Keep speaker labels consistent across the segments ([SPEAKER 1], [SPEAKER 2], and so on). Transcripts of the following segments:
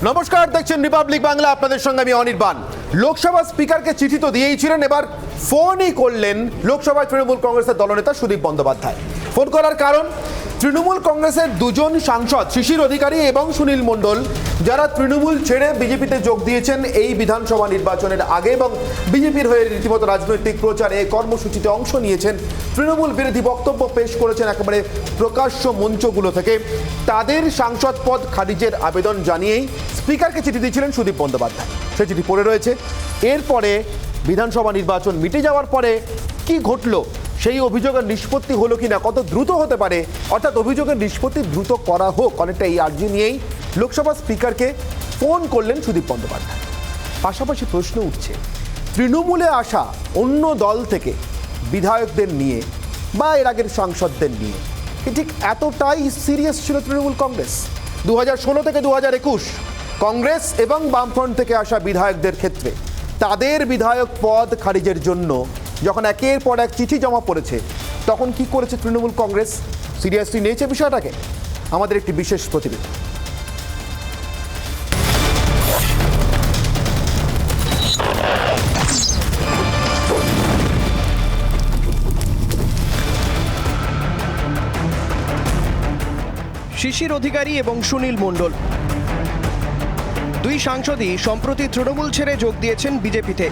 [SPEAKER 1] নমস্কার, দেখছেন রিপাবলিক বাংলা। আপনাদের সঙ্গে আমি অনির্বাণ। লোকসভা স্পিকারকে চিঠি তো দিয়েইছিলেন, এবার ফোনই করলেন লোকসভায় তৃণমূল কংগ্রেসের দলনেতা সুদীপ বন্দ্যোপাধ্যায়। ফোন করার কারণ, তৃণমূল কংগ্রেসের দুজন সাংসদ শিশির অধিকারী এবং সুনীল মণ্ডল, যারা তৃণমূল ছেড়ে বিজেপিতে যোগ দিয়েছেন এই বিধানসভা নির্বাচনের আগে এবং বিজেপির হয়ে রীতিমতো রাজনৈতিক প্রচারে কর্মসূচিতে অংশ নিয়েছেন, তৃণমূল বিরোধী বক্তব্য পেশ করেছেন একেবারে প্রকাশ্য মঞ্চগুলো থেকে, তাদের সাংসদ পদ খারিজের আবেদন জানিয়েই স্পিকারকে চিঠি দিয়েছিলেন সুদীপ বন্দ্যোপাধ্যায়। সে চিঠি পড়ে রয়েছে। এরপরে বিধানসভা নির্বাচন মিটে যাওয়ার পরে কি ঘটলো, সেই অভিযোগের নিষ্পত্তি হলো কিনা, কত দ্রুত হতে পারে, অর্থাৎ অভিযোগের নিষ্পত্তি দ্রুত করা হোক, অনেকটা এই আর্জি নিয়েই লোকসভা স্পিকারকে ফোন করলেন সুদীপ বন্দ্যোপাধ্যায়। পাশাপাশি প্রশ্ন উঠছে, তৃণমূলে আসা অন্য দল থেকে বিধায়কদের নিয়ে বা এর আগের সাংসদদের নিয়ে ঠিক এতটাই সিরিয়াস ছিল তৃণমূল কংগ্রেস? 2016 থেকে 2021 কংগ্রেস এবং বামফ্রন্ট থেকে আসা বিধায়কদের ক্ষেত্রে তাদের বিধায়ক পদ খারিজের জন্য যখন একের পর এক চিঠি জমা পড়েছে, তখন কি করেছে তৃণমূল কংগ্রেস? সিরিয়াসলি নিয়েছে বিষয়টাকে? আমাদের একটি বিশেষ প্রতিবেদন।
[SPEAKER 2] শিশির অধিকারী এবং সুনীল মণ্ডল দুই সাংসদই সম্প্রতি তৃণমূল ছেড়ে যোগ দিয়েছেন বিজেপিতে।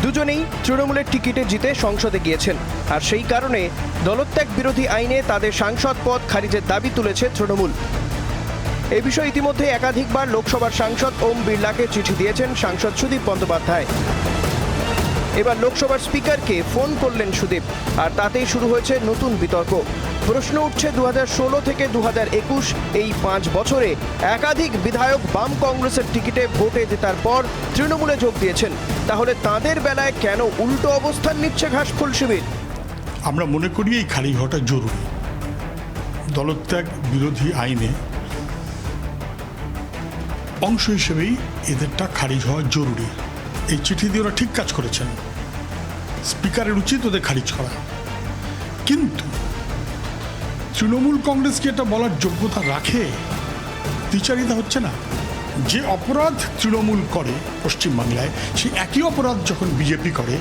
[SPEAKER 2] দুজনেই তৃণমূলের টিকিটে জিতে সংসদে গিয়েছেন, আর সেই কারণে দলত্যাগ বিরোধী আইনে তাদের সাংসদ পদ খারিজের দাবি তুলেছে তৃণমূল। এ বিষয়ে ইতিমধ্যে একাধিকবার লোকসভার সাংসদ ওম বিড়লাকে চিঠি দিয়েছেন সাংসদ সুদীপ বন্দ্যোপাধ্যায়। এবার লোকসভার স্পিকারকে ফোন করলেন সুদীপ, আর তাতেই শুরু হয়েছে নতুন বিতর্ক। প্রশ্ন উঠছে, 2016 থেকে 2021 এই 5 বছরে একাধিক বিধায়ক বাম কংগ্রেসের টিকিটে ভোটে জেতার পর তৃণমূলে যোগ দিয়েছেন, তাহলে তাঁদের বেলায় কেন উল্টো অবস্থান নিচ্ছে ঘাসফুল শিবির?
[SPEAKER 3] আমরা মনে করি এই খারিজ হওয়াটা জরুরি। দলত্যাগ বিরোধী আইনে অংশ হিসেবেই এদেরটা খারিজ হওয়া জরুরি। এই চিঠি দিয়ে ওরা ঠিক কাজ করেছেন। স্পিকারের উচিত ওদের খারিজ করা, কিন্তু তৃণমূল কংগ্রেস কি এটা বলার যোগ্যতা রাখে? দ্বিচারিতা হচ্ছে না? যে অপরাধ তৃণমূল করে পশ্চিমবাংলায়, সেই একই অপরাধ যখন বিজেপি করে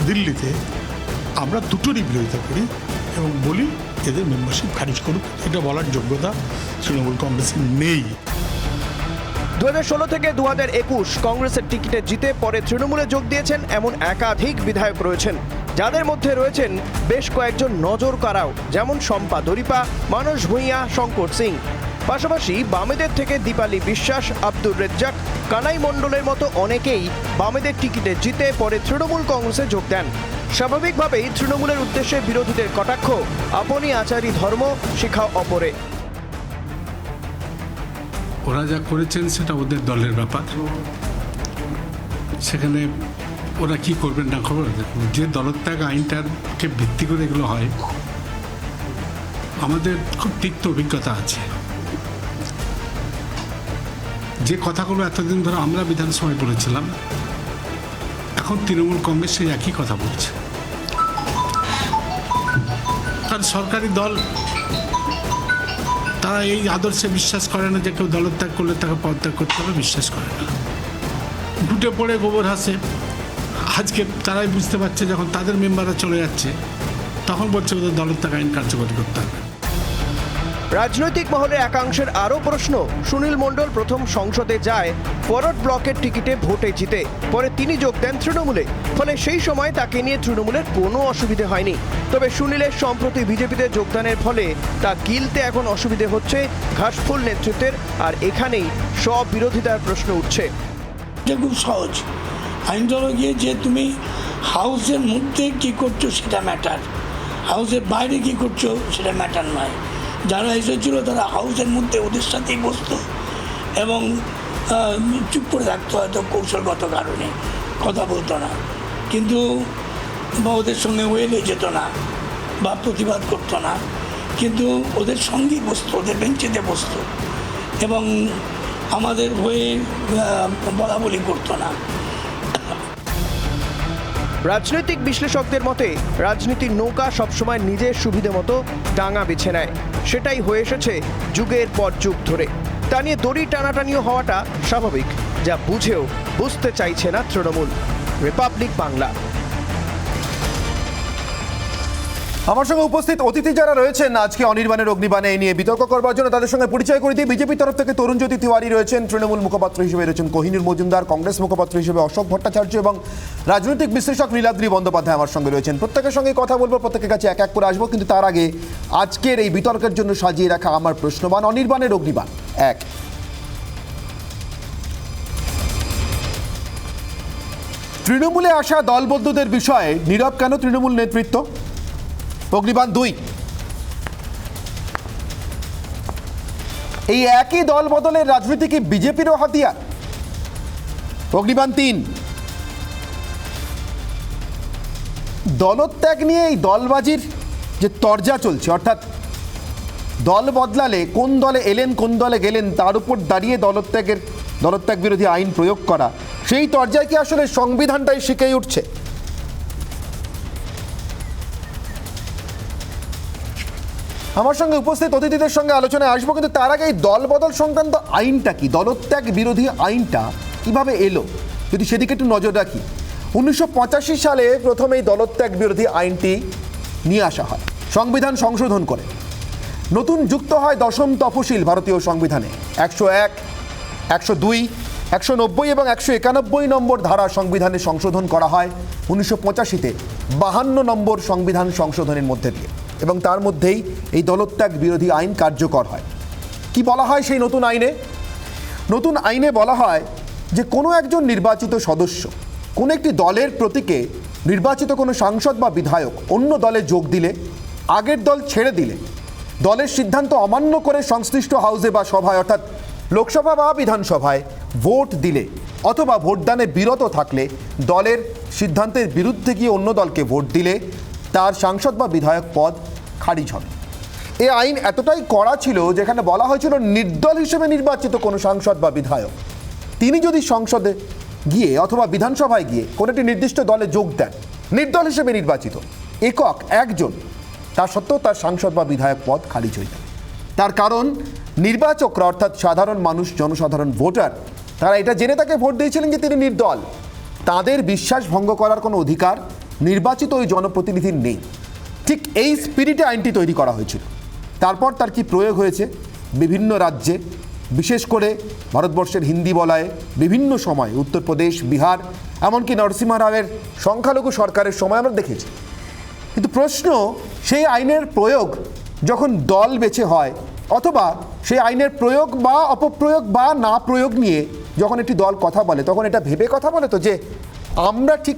[SPEAKER 3] দিল্লিতে, আমরা দুটোরই বিরোধিতা করি এবং বলি এদের মেম্বারশিপ খারিজ করুক। এটা বলার যোগ্যতা তৃণমূল কংগ্রেসের নেই।
[SPEAKER 2] 2016 থেকে 2021 কংগ্রেসের টিকিটে জিতে পরে তৃণমূলে যোগ দিয়েছেন এমন একাধিক বিধায়ক রয়েছেন, যাদের মধ্যে রয়েছেন বেশ কয়েকজন নজর কাড়াও, যেমন শম্পা দরিপা, মানস ভূঁইয়া, শঙ্কর সিং। পাশাপাশি বামেদের থেকে দীপালি বিশ্বাস, আব্দুর রেজ্জাক, কানাই মণ্ডলের মতো অনেকেই বামেদের টিকিটে জিতে পরে তৃণমূল কংগ্রেসে যোগ দেন। স্বাভাবিকভাবেই তৃণমূলের উদ্দেশ্যে বিরোধীদের কটাক্ষ, আপনি আচারী ধর্ম শিখাও অপরে।
[SPEAKER 4] ওরা যা করেছেন সেটা ওদের দলের ব্যাপার, সেখানে ওরা কি করবেন না করবেন। যে দলত্যাগ আইনটাকে ভিত্তি করে এগুলো হয়, আমাদের খুব তিক্ত অভিজ্ঞতা আছে। যে কথাগুলো এতদিন ধরে আমরা বিধানসভায় বলেছিলাম, এখন তৃণমূল কংগ্রেস সেই একই কথা বলছে। কারণ সরকারি দল, তারা এই আদর্শে বিশ্বাস করে না যে কেউ দলত্যাগ করলে তাকে পদত্যাগ করতে হবে, বিশ্বাস করে না। ঘুটে পড়ে গোবর হাসে। আজকে তারাই বুঝতে পারছে, যখন তাদের মেম্বাররা চলে যাচ্ছে, তখন বলছে ওদের দলত্যাগ আইন কার্যকরী করতে হবে।
[SPEAKER 2] রাজনৈতিক মহলে একাংশের আরও প্রশ্ন, সুনীল মণ্ডল প্রথম সংসদে যায় ফরওয়ার্ড ব্লকের টিকিটে ভোটে জিতে, পরে তিনি যোগ দেন তৃণমূলে, ফলে সেই সময় তাকে নিয়ে তৃণমূলের কোনো অসুবিধে হয়নি। তবে সুনীলের সম্প্রতি বিজেপিতে যোগদানের ফলে তা গিলতে এখন অসুবিধে হচ্ছে ঘাসফুল নেতৃত্বের, আর এখানেই সব বিরোধিতার প্রশ্ন উঠছে।
[SPEAKER 5] এটা খুব সহজ। আইনজীবী গিয়ে যে তুমি হাউসের মধ্যে কী করছো সেটা ম্যাটার, হাউসের বাইরে কী করছো সেটা ম্যাটার নয়। যারা এসেছিল তারা হাউসের মধ্যে ওদের সাথেই বসতো এবং চুপ করে থাকতো, হয়তো কৌশলগত কারণে কথা বলতো না, কিন্তু বা ওদের সঙ্গে ওয়েলে যেত না বা প্রতিবাদ করতো না, কিন্তু ওদের সঙ্গেই বসতো, ওদের বেঞ্চেতে বসতো এবং আমাদের হয়ে বলা বলি করতো না।
[SPEAKER 2] রাজনৈতিক বিশ্লেষকদের মতে রাজনীতির নৌকা সবসময় নিজের সুবিধে মতো ডাঙা বেছে নেয়, সেটাই হয়ে এসেছে যুগের পর যুগ ধরে। তা নিয়ে দড়ি টানাটানিও হওয়াটা স্বাভাবিক, যা বুঝেও বুঝতে চাইছে না তৃণমূল। রিপাবলিক বাংলা।
[SPEAKER 1] আমার সঙ্গে উপস্থিত অতিথি যারা রয়েছেন আজকে অনির্বাণের অগ্নিবাণে এই নিয়ে বিতর্ক করবার জন্য, তাদের সঙ্গে পরিচয় করে দিয়ে বিজেপির তরফ থেকে তরুণজ্যোতি তিওয়ারি রয়েছেন, তৃণমূল মুখপাত্র হিসেবে রয়েছেন কোহিনুর মজুমদার, কংগ্রেস মুখপাত্র হিসেবে অশোক ভট্টাচার্য এবং রাজনৈতিক বিশ্লেষক নীলাদ্রি বন্দ্যোপাধ্যায় আমার সঙ্গে রয়েছেন। প্রত্যেকের সঙ্গে কথা বলবো, প্রত্যেকের কাছে এক এক করে আসবো, কিন্তু তার আগে আজকের এই বিতর্কের জন্য সাজিয়ে রাখা আমার প্রশ্নবাণ অনির্বাণের অগ্নিবাণ এক। তৃণমূলে আসা দলবদ্ধদের বিষয়ে নীরব কেন তৃণমূল নেতৃত্ব? অগ্নিবাণ দুই। এই একই দল বদলের রাজনীতি কি বিজেপিরও হাতিয়ার? অগ্নিবাণ তিন। দলত্যাগ নিয়ে এই দলবাজির যে তরজা চলছে, অর্থাৎ দল বদলালে কোন দলে এলেন কোন দলে গেলেন তার উপর দাঁড়িয়ে দলত্যাগ বিরোধী আইন প্রয়োগ করা, সেই তরজায় কি আসলে সংবিধানটাই শিখেই উঠছে? আমার সঙ্গে উপস্থিত অতিথিদের সঙ্গে আলোচনায় আসবো, কিন্তু তার আগে এই দল বদল সংক্রান্ত আইনটা কি, দলত্যাগ বিরোধী আইনটা কিভাবে এলো যদি সেদিকে একটু নজর রাখি। 1985 সালে প্রথম এই দলত্যাগ বিরোধী আইনটি নিয়ে আসা হয় সংবিধান সংশোধন করে। নতুন যুক্ত হয় দশম তফসিল ভারতীয় সংবিধানে। 101, 102, 190 এবং 191 নম্বর ধারা সংবিধানে সংশোধন করা হয় 1985-তে 52 নম্বর সংবিধান সংশোধনের মধ্যে দিয়ে, এবং তার মধ্যেই এই দলত্যাগ বিরোধী আইন কার্যকর হয়। কি বলা হয় সেই নতুন আইনে? নতুন আইনে বলা হয় যে কোনো একজন নির্বাচিত সদস্য কোনো একটি দলের প্রতীকে নির্বাচিত কোনো সাংসদ বা বিধায়ক অন্য দলে যোগ দিলে, আগের দল ছেড়ে দিলে, দলের সিদ্ধান্ত অমান্য করে সংশ্লিষ্ট হাউসে বা সভায় অর্থাৎ লোকসভা বা বিধানসভায় ভোট দিলে অথবা ভোটদানে বিরত থাকলে, দলের সিদ্ধান্তের বিরুদ্ধে গিয়ে অন্য দলকে ভোট দিলে তার সাংসদ বা বিধায়ক পদ খারিজ হবে। এই আইন এতটাই কড়া ছিল যেখানে বলা হয়েছিল নির্দল হিসেবে নির্বাচিত কোনো সাংসদ বা বিধায়ক তিনি যদি সংসদে গিয়ে অথবা বিধানসভায় গিয়ে কোনো একটি নির্দিষ্ট দলে যোগ দেন, নির্দল হিসেবে নির্বাচিত একক একজন, তা সত্ত্বেও তার সাংসদ বা বিধায়ক পদ খারিজ হয়ে যাবে। তার কারণ নির্বাচকরা অর্থাৎ সাধারণ মানুষ, জনসাধারণ ভোটার, তারা এটা জেনে তাকে ভোট দিয়েছিলেন যে তিনি নির্দল, তাদের বিশ্বাস ভঙ্গ করার কোনো অধিকার নির্বাচিত ওই জনপ্রতিনিধির নেই। ঠিক এই স্পিরিটে আইনটি তৈরি করা হয়েছিল। তারপর তার কি প্রয়োগ হয়েছে বিভিন্ন রাজ্যে, বিশেষ করে ভারতবর্ষের হিন্দি বলয়ে বিভিন্ন সময় উত্তরপ্রদেশ, বিহার, এমনকি নরসিংহ রাওয়ের সংখ্যালঘু সরকারের সময় আমরা দেখেছি। কিন্তু প্রশ্ন, সেই আইনের প্রয়োগ যখন দল বেছে হয় অথবা সেই আইনের প্রয়োগ বা অপপ্রয়োগ বা না প্রয়োগ নিয়ে যখন একটি দল কথা বলে, তখন এটা ভেবে কথা বলে তো যে আমরা ঠিক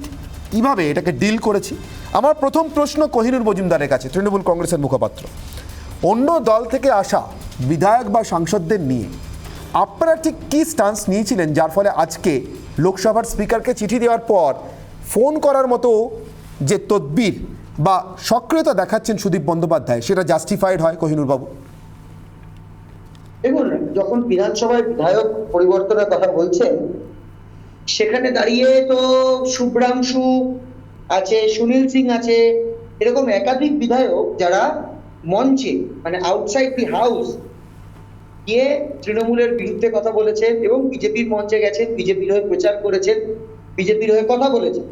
[SPEAKER 1] কীভাবে এটাকে ডিল করেছি। আমার প্রথম প্রশ্ন কোহিনুর মজুমদারের কাছে, তৃণমূল কংগ্রেসের মুখপাত্র। অন্য দল থেকে আসা বিধায়ক বা সাংসদদের নিয়ে আপনারা ঠিক কী স্টান্স নিয়েছিলেন, যার ফলে আজকে লোকসভার স্পিকারকে চিঠি দেওয়ার পর ফোন করার মতো যে তদবির বা সক্রিয়তা দেখাচ্ছেন সুদীপ বন্দ্যোপাধ্যায়, সেটা জাস্টিফাইড হয় কোহিনুর বাবু?
[SPEAKER 6] দেখুন, যখন বিধানসভায় বিধায়ক পরিবর্তনের কথা বলছেন, সেখানে দাঁড়িয়ে তো শুভ্রাংশু আছে, সুনীল সিং আছে, এরকম একাধিক বিধায়ক যারা মঞ্চে মানে আউটসাইড দি হাউস গিয়ে তৃণমূলের বিরুদ্ধে কথা বলেছেন এবং বিজেপির মঞ্চে গেছেন, বিজেপির হয়ে প্রচার করেছেন, বিজেপির হয়ে কথা বলেছেন।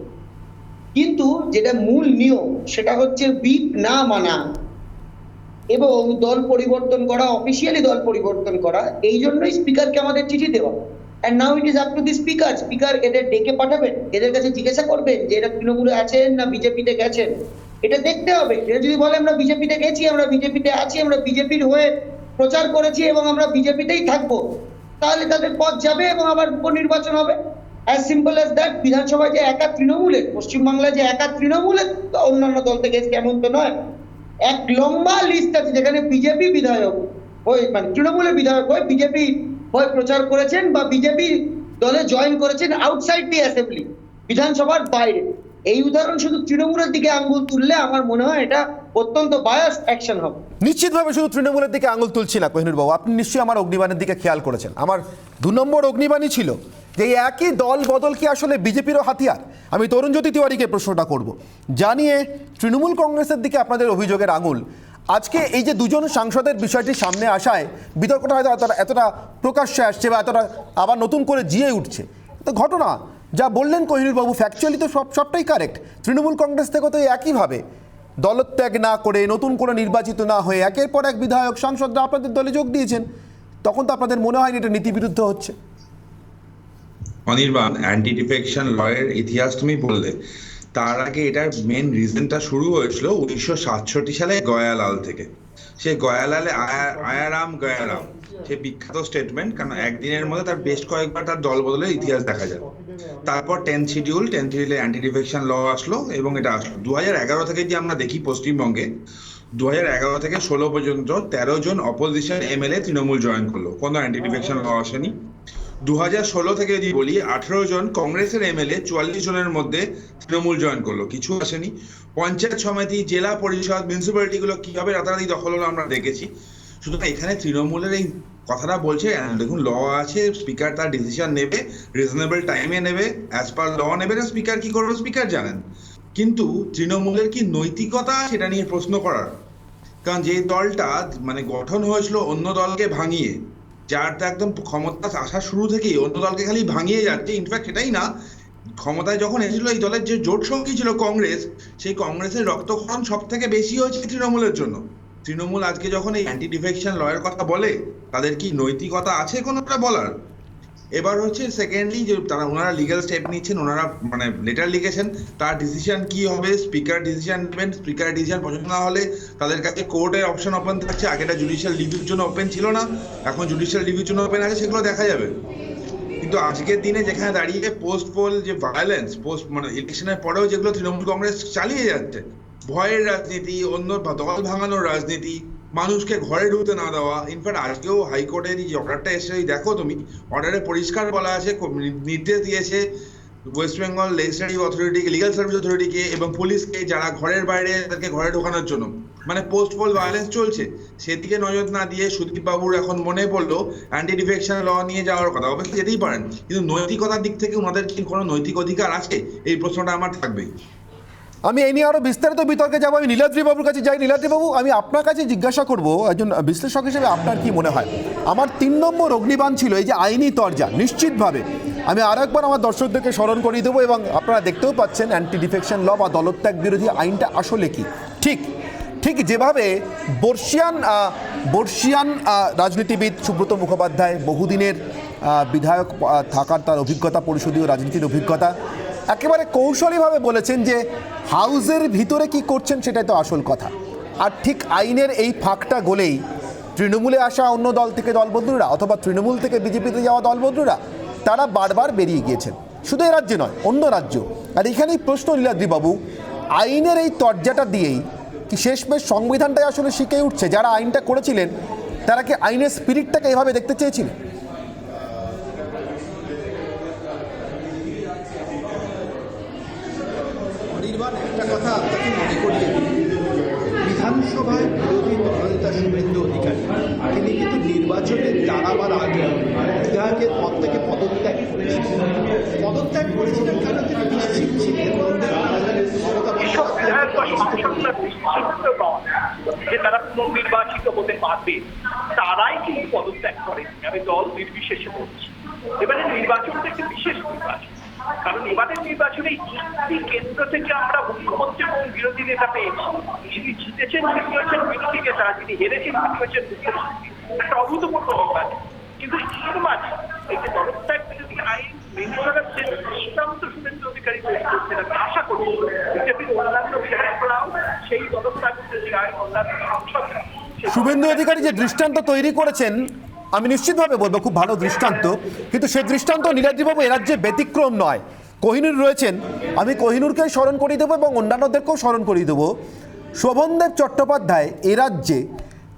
[SPEAKER 6] কিন্তু যেটা মূল নিয়ম সেটা হচ্ছে হুইপ না মানা এবং দল পরিবর্তন করা, অফিসিয়ালি দল পরিবর্তন করা। এই জন্যই স্পিকারকে আমাদের চিঠি দেওয়া। And now it is up to the speaker. Speaker এদের ডেকে পাঠাবেন, এদের কাছে জিজ্ঞাসা করবেন যে এরা তৃণমূলে আছেন না বিজেপিতে গেছেন, এটা দেখতে হবে। এরা যদি বলে আমরা বিজেপিতে গেছি, আমরা বিজেপিতে আছি, আমরা বিজেপির হয়ে প্রচার করেছি এবং আমরা বিজেপিতেই থাকবো, তাহলে তাদের পদ যাবে এবং আবার উপনির্বাচন হবে। As simple as that. বিধানসভায় যে একা তৃণমূলের, পশ্চিমবাংলায় যে একা তৃণমূলের, অন্যান্য দল থেকে এমন তো নয়। এক লম্বা লিস্ট আছে যেখানে বিজেপি বিধায়ক হয়ে মানে তৃণমূলের বিধায়ক হয়ে বিজেপি হয়ে প্রচার করেছেন বা বিজেপি দলে জয়েন করেছেন আউটসাইড দি অ্যাসেম্বলি, বিধানসভার বাইরে। এই উদাহরণ শুধু তৃণমূলের দিকে আঙ্গুল তুললে আমার মনে হয় এটা অত্যন্ত বায়াস অ্যাকশন হবে।
[SPEAKER 1] নিশ্চিতভাবে শুধু তৃণমূলের দিকে আঙুল তুলছি না কোহিনুর বাবু, আপনি নিশ্চয়ই আমার অগ্নিবাণের দিকে খেয়াল করেছেন। আমার 2 নম্বর অগ্নিবাণী ছিল যে এই একই দল বদল কি আসলে বিজেপিরও হাতিয়ার? আমি তরুণজ্যোতি তিওয়ারিকে প্রশ্নটা করব, জানিয়ে তৃণমূল কংগ্রেসের দিকে আপনাদের অভিযোগের আঙুল আজকে এই যে দুজন সাংসদের বিষয়টি সামনে আসায় বিতর্কটা হয়তো এতটা প্রকাশ্যে আসছে বা এতটা আবার নতুন করে জিয়ে উঠছে, তো ঘটনা যা বললেন কোহিনুর বাবু ফ্যাকচুয়ালি তো সবটাই কারেক্ট। তৃণমূল কংগ্রেস থেকে তো একইভাবে দলত্যাগ না করে নতুন করে নির্বাচিত না হয়ে একের পর এক বিধায়ক সাংসদরা আপনাদের দলে যোগ দিয়েছেন, তখন তো আপনাদের মনে হয়নি এটা নীতিবিরুদ্ধ হচ্ছে?
[SPEAKER 7] অনির্বাণ, অ্যান্টি ডিফেকশন লয়ের ইতিহাস তুমি বললে, তার আগে এটার মেন রিজনটা শুরু হয়েছিল 1967 সালে গয়ালাল থেকে। সে গয়ালালে আয়ারাম গয়ারাম, সে বিখ্যাত স্টেটমেন্ট, কারণ একদিনের মধ্যে তার বেশ কয়েকবার তার দল বদলের ইতিহাস দেখা যায়। তারপর 10th শিডিউলে অ্যান্টি ডিফেকশন ল আসলো এবং এটা আসলো 2011 থেকে। যে আমরা দেখি পশ্চিমবঙ্গে 2011 থেকে 16 পর্যন্ত 13 জন অপোজিশন এমএলএ তৃণমূল জয়েন করলো, কোনো অ্যান্টি ডিফেকশন ল আসেনি। 2016 থেকে যদি বলি 18 জন কংগ্রেসের এমএলএ 44 জনের মধ্যে তৃণমূল জয়েন করলো, কিছু আসেনি। পঞ্চায়েত সমিতি, জেলা পরিষদ, মিউনিসিপ্যালিটিগুলো কিভাবে রাতারাতি দখল হলো আমরা দেখেছি। সুতরাং এখানে তৃণমূলের এই কথাটা বলছে, দেখুন ল আছে, স্পিকার তার ডিসিশন নেবে, রিজনেবল টাইমে নেবে, অ্যাজ পার ল নেবে, না স্পিকার কি করবে স্পিকার জানেন। কিন্তু তৃণমূলের কি নৈতিকতা সেটা নিয়ে প্রশ্ন করার, কারণ যে দলটা মানে গঠন হয়েছিল অন্য দলকে ভাঙিয়ে, যার তো একদম ক্ষমতা আসার শুরু থেকেই অন্য দলকে খালি ভাঙিয়ে যাচ্ছে। ইনফ্যাক্ট সেটাই না, ক্ষমতায় যখন এসেছিল এই দলের যে জোট সঙ্গী ছিল কংগ্রেস, সেই কংগ্রেসের রক্তক্ষরণ সব থেকে বেশি হয়েছে তৃণমূলের জন্য। তৃণমূল আজকে যখন এই অ্যান্টি ডিফেকশন লয়ের কথা বলে, তাদের কি নৈতিকতা আছে কোনোটা বলার? এবার হচ্ছে সেকেন্ডলি যে ওনারা লিগ্যাল স্টেপ নিচ্ছেন, ওনারা মানে লেটার লিখেছেন, তার ডিসিশন কি হবে, স্পিকার ডিসিশন নেবেন। স্পিকার ডিসিশন পছন্দ না হলে তাদের কাছে কোর্টের অপশন ওপেন থাকছে, আগেটা জুডিশিয়াল রিভিউর জন্য ওপেন ছিল না, এখন জুডিশিয়াল রিভিউর জন্য ওপেন আছে, সেগুলো দেখা যাবে। কিন্তু আজকের দিনে যেখানে দাঁড়িয়ে পোস্ট পোল যে ভায়োলেন্স, মানে ইলেকশনের পরেও যেগুলো তৃণমূল কংগ্রেস চালিয়ে যাচ্ছে, ভয়ের রাজনীতি, অন্য দল ভাঙানোর রাজনীতি, মানুষকে ঘরে ঢুকতে না দেওয়া। ইনফ্যাক্ট আজকেও হাইকোর্টের যে অর্ডারটা এসে দেখো তুমি, অর্ডারে পরিষ্কার বলা আছে, নির্দেশ দিয়েছে ওয়েস্ট বেঙ্গল লেজিসলেটিভ অথরিটিকে, লিগ্যাল সার্ভিস অথরিটিকে এবং পুলিশকে, যারা ঘরের বাইরে তাদেরকে ঘরে ঢোকানোর জন্য মানে পোস্ট পোল ভায়োলেন্স চলছে, সেদিকে নজর না দিয়ে সুদীপ বাবুর এখন মনে পড়লো অ্যান্টি ডিফেকশন ল নিয়ে যাওয়ার কথা। অবশ্যই যেতেই পারেন, কিন্তু নৈতিকতার দিক থেকে ওনাদের কি কোনো নৈতিক অধিকার আছে, এই প্রশ্নটা আমার থাকবেই।
[SPEAKER 1] আমি এই নিয়ে আরো বিস্তারিত বিতর্কে যাবো। আমি নীলাদ্রি বাবুর কাছে যাই। নীলাদ্রি বাবু, আমি আপনার কাছে জিজ্ঞাসা করব, একজন বিশ্লেষক হিসেবে আপনার কি মনে হয়? আমার 3 নম্বর অগ্নিবাণ ছিল এই যে আইনি তরজা। নিশ্চিতভাবে আমি আর একবার আমার দর্শকদেরকে স্মরণ করিয়ে দেবো, এবং আপনারা দেখতেও পাচ্ছেন অ্যান্টি ডিফেকশন ল বা দলত্যাগ বিরোধী আইনটা আসলে কি। ঠিক যেভাবে বর্ষিয়ান রাজনীতিবিদ সুব্রত মুখোপাধ্যায়, বহুদিনের বিধায়ক থাকার তার অভিজ্ঞতা, পরিষদীয় রাজনীতির অভিজ্ঞতা, একেবারে কৌশলীভাবে বলেছেন যে হাউসের ভিতরে কি করছেন সেটাই তো আসল কথা। আর ঠিক আইনের এই ফাঁকটা গলেই তৃণমূলে আসা অন্য দল থেকে দলবন্ধুরা অথবা তৃণমূল থেকে বিজেপিতে যাওয়া দলবন্ধুরা তারা বারবার বেরিয়ে গিয়েছেন, শুধু এ রাজ্যে নয়, অন্য রাজ্য। আর এখানেই প্রশ্ন নীলাদ্রিবাবু, আইনের এই তরজাটা দিয়েই কি শেষমেশ সংবিধানটাই আসলে শিখে উঠছে? যারা আইনটা করেছিলেন তারা কি আইনের স্পিরিটটাকে এভাবে দেখতে চেয়েছিলেন?
[SPEAKER 8] একটা কথা আপনাকে মনে করিয়ে দিই, বিধানসভায় বিরোধী দলনেতা শুভেন্দু অধিকারী তিনি কিন্তু নির্বাচনে দাঁড়াবার আগে বিধায়কের পদ থেকে পদত্যাগ করেছিলেন কারণ তিনি নিশ্চিত ছিলেন
[SPEAKER 9] যে তারা পুনর্নির্বাচিত হতে পারবে, তারাই কিন্তু পদত্যাগ করেন। আমি দল নির্বিশেষে বলছি, এবারে নির্বাচনটা একটি বিশেষ নির্বাচন, কারণ এবারের নির্বাচনে একটি কেন্দ্র থেকে আমরা মুখ্যমন্ত্রী এবং বিরোধী নেতা পেয়েছি। যিনি জিতেছেন তিনি হচ্ছেন বিরোধী নেতা, যিনি হেরেছেন তিনি হচ্ছেন মুখ্যমন্ত্রী। একটা অভূতপূর্ব নির্বাচন। কিন্তু এর মাঝে এই যে দলত্যাগ বিরোধী আইন মেনে চলার যে দৃষ্টান্ত শুভেন্দু অধিকারী তৈরি করছেন, আমি আশা করি বিজেপির অন্যান্য বিধায়করাও সেই দলত্যাগ বিরোধী আইন অন্যান্য সংসদরা
[SPEAKER 1] শুভেন্দু অধিকারী যে দৃষ্টান্ত তৈরি করেছেন, আমি নিশ্চিতভাবে বলবো খুব ভালো দৃষ্টান্ত, কিন্তু সেই দৃষ্টান্ত নীলাদ্রিবাবু এ রাজ্যে ব্যতিক্রম নয়। কোহিনুর রয়েছেন, আমি কোহিনুরকে স্মরণ করিয়ে দেবো এবং অন্যান্যদেরকেও স্মরণ করিয়ে দেবো। শোভনদেব চট্টোপাধ্যায় এ রাজ্যে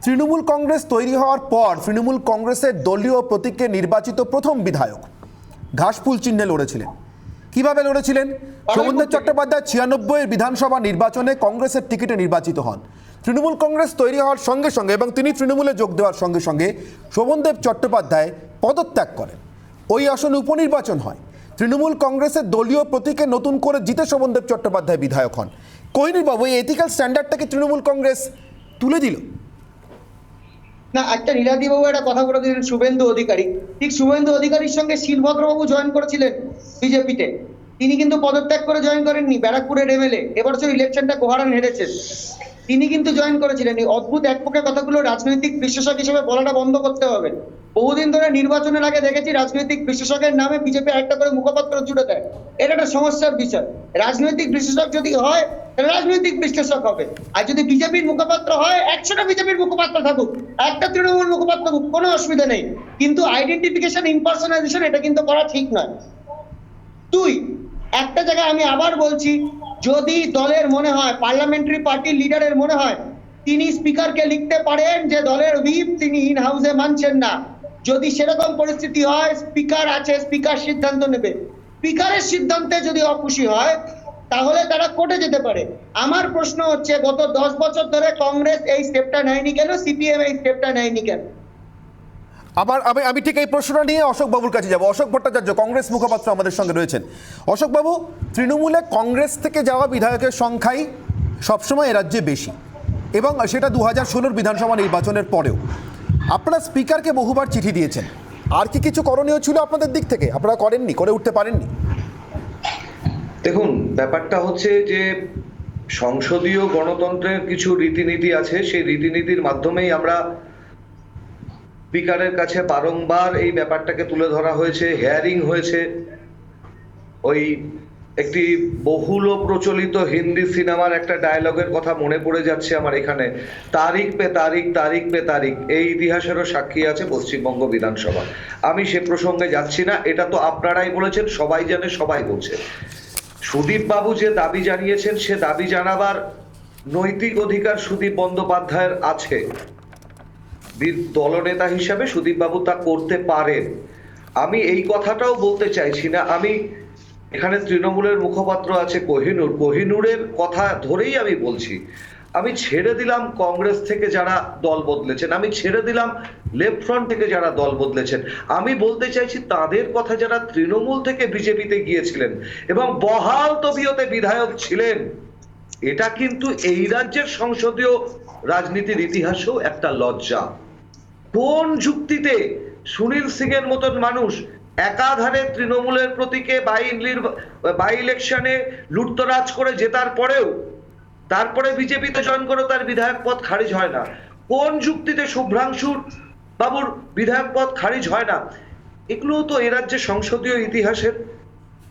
[SPEAKER 1] তৃণমূল কংগ্রেস তৈরি হওয়ার পর তৃণমূল কংগ্রেসের দলীয় প্রতীকে নির্বাচিত প্রথম বিধায়ক। ঘাসফুল চিহ্নে লড়েছিলেন। কিভাবে লড়েছিলেন? শোভনদেব চট্টোপাধ্যায় 96 বিধানসভা নির্বাচনে কংগ্রেসের টিকিটে নির্বাচিত হন। তৃণমূল কংগ্রেস তৈরি হওয়ার সঙ্গে সঙ্গে এবং তিনি তৃণমূলে যোগ দেওয়ার সঙ্গে সঙ্গে শোভনদেব চট্টোপাধ্যায় পদত্যাগ করেন। ওই আসনে উপনির্বাচন হয়। তৃণমূল কংগ্রেসের দলীয় প্রতীকে নতুন করে জিতে শোভনদেব চট্টোপাধ্যায় বিধায়ক হন। কোহিনুর বাবু, এই এথিক্যাল স্ট্যান্ডার্ডটাকে তৃণমূল কংগ্রেস তুলে দিল।
[SPEAKER 6] না, একটা নীলাদিবাবু একটা কথা বলে দিলেন শুভেন্দু অধিকারী, ঠিক শুভেন্দু অধিকারীর সঙ্গে শিলভদ্রবাবু জয়েন করেছিলেন বিজেপিতে, তিনি কিন্তু পদত্যাগ করে জয়েন করেননি, ব্যারাকপুরের এমএলএ, এবছর ইলেকশনটা গোহারান হেরেছেন, তিনি কিন্তু জয়েন করেছিলেন। এই অদ্ভুত একপক্ষে কথাগুলো রাজনৈতিক বিশ্লেষক হিসেবে বলাটা বন্ধ করতে হবে। বহুদিন ধরে নির্বাচনের আগে দেখেছি রাজনৈতিক বিশ্লেষকের নামে বিজেপি একটা করে মুখপাত্র জুড়ে দেয়, এটা একটা সমস্যার বিষয়। রাজনৈতিক বিশ্লেষক যদি হয় তাহলে রাজনৈতিক বিশ্লেষক হবে, আর যদি বিজেপির মুখপাত্র হয় 100টা বিজেপির মুখপাত্র থাকুক, একটা তৃণমূল মুখপাত্র থাকুক, কোনো অসুবিধা নেই, কিন্তু আইডেন্টিফিকেশন ইম্পারসোনাইজেশন এটা কিন্তু করা ঠিক নয়। দুই, একটা জায়গায় আমি আবার বলছি, যদি দলের মনে হয়, পার্লামেন্টারি পার্টির লিডারের মনে হয় তিনি স্পিকারকে লিখতে পারেন যে দলের হুইপ তিনি ইন হাউসে মানছেন না, যদি সেরকম পরিস্থিতি হয়, স্পিকার আছে, স্পিকার সিদ্ধান্ত নেবে, স্পিকারের সিদ্ধান্তে যদি অখুশি হয় তাহলে তারা কোর্টে যেতে পারে। আমার প্রশ্ন হচ্ছে, গত 10 বছর ধরে কংগ্রেস এই স্টেপটা নেয়নি কেন, সিপিএম এই স্টেপটা নেয়নি কেন?
[SPEAKER 1] আমি ঠিক এই প্রশ্নটা নিয়ে অশোক বাবুর কাছে যাব। অশোক ভট্টাচার্য, কংগ্রেস মুখপাত্র আমাদের সঙ্গে রয়েছেন। অশোক বাবু, তৃণমূলে কংগ্রেস থেকে যাওয়া বিধায়কের সংখ্যাই সবসময় এ রাজ্যে বেশি, এবং সেটা 2016 বিধানসভা নির্বাচনের পরেও। আপনারা স্পিকারকে বহুবার চিঠি দিয়েছেন, আর কি কিছু করণীয় ছিল আপনাদের দিক থেকে? আপনারা করেননি, করে উঠতে পারেননি?
[SPEAKER 10] দেখুন, ব্যাপারটা হচ্ছে যে সংসদীয় গণতন্ত্রের কিছু রীতিনীতি আছে, সেই রীতিনীতির মাধ্যমেই আমরা স্পিকারের কাছে বারংবার এই ব্যাপারটাকে তুলে ধরা হয়েছে, হিয়ারিং হয়েছে। ওই একটি বহুল প্রচলিত হিন্দি সিনেমার একটা ডায়লগের কথা মনে পড়ে যাচ্ছে আমার এখানে, তারিখ পে তারিখ, তারিখ পে তারিখ। এই ইতিহাসেরও সাক্ষী আছে পশ্চিমবঙ্গ বিধানসভা। আমি সে প্রসঙ্গে যাচ্ছি না, এটা তো আপনারাই বলেছেন, সবাই জানে, সবাই বলছে। সুদীপ বাবু যে দাবি জানিয়েছেন, সে দাবি জানাবার নৈতিক অধিকার সুদীপ বন্দ্যোপাধ্যায়ের আছে। দলনেতা হিসাবে সুদীপ বাবু তা করতে পারেন। আমি এই কথাটাও বলতে চাইছি না, আমি এখানে তৃণমূলের মুখপাত্র আছে কোহিনুরের কথা ধরেই আমি বলছি। আমি ছেড়ে দিলাম কংগ্রেস থেকে যারা দল বদলেছেন, আমি ছেড়ে দিলাম লেফট ফ্রন্ট থেকে যারা দল বদলেছেন, আমি বলতে চাইছি তাদের কথা যারা তৃণমূল থেকে বিজেপিতে গিয়েছিলেন এবং বহাল তবিয়তে বিধায়ক ছিলেন। এটা কিন্তু এই রাজ্যের সংসদীয় রাজনীতির ইতিহাসেও একটা লজ্জা। কোন যুক্তিতে সুনীল সিং এর মতন মানুষ একাধারে তৃণমূলের প্রতীকে বাই ইলেকশনে লুটতরাজ করে জেতার পরেও তারপরে বিজেপিতে জয়েন করে তার বিধায়ক পদ খারিজ হয় না? কোন যুক্তিতে শুভ্রাংশু বাবুর বিধায়ক পদ খারিজ হয় না? এগুলো তো এ রাজ্যের সংসদীয় ইতিহাসের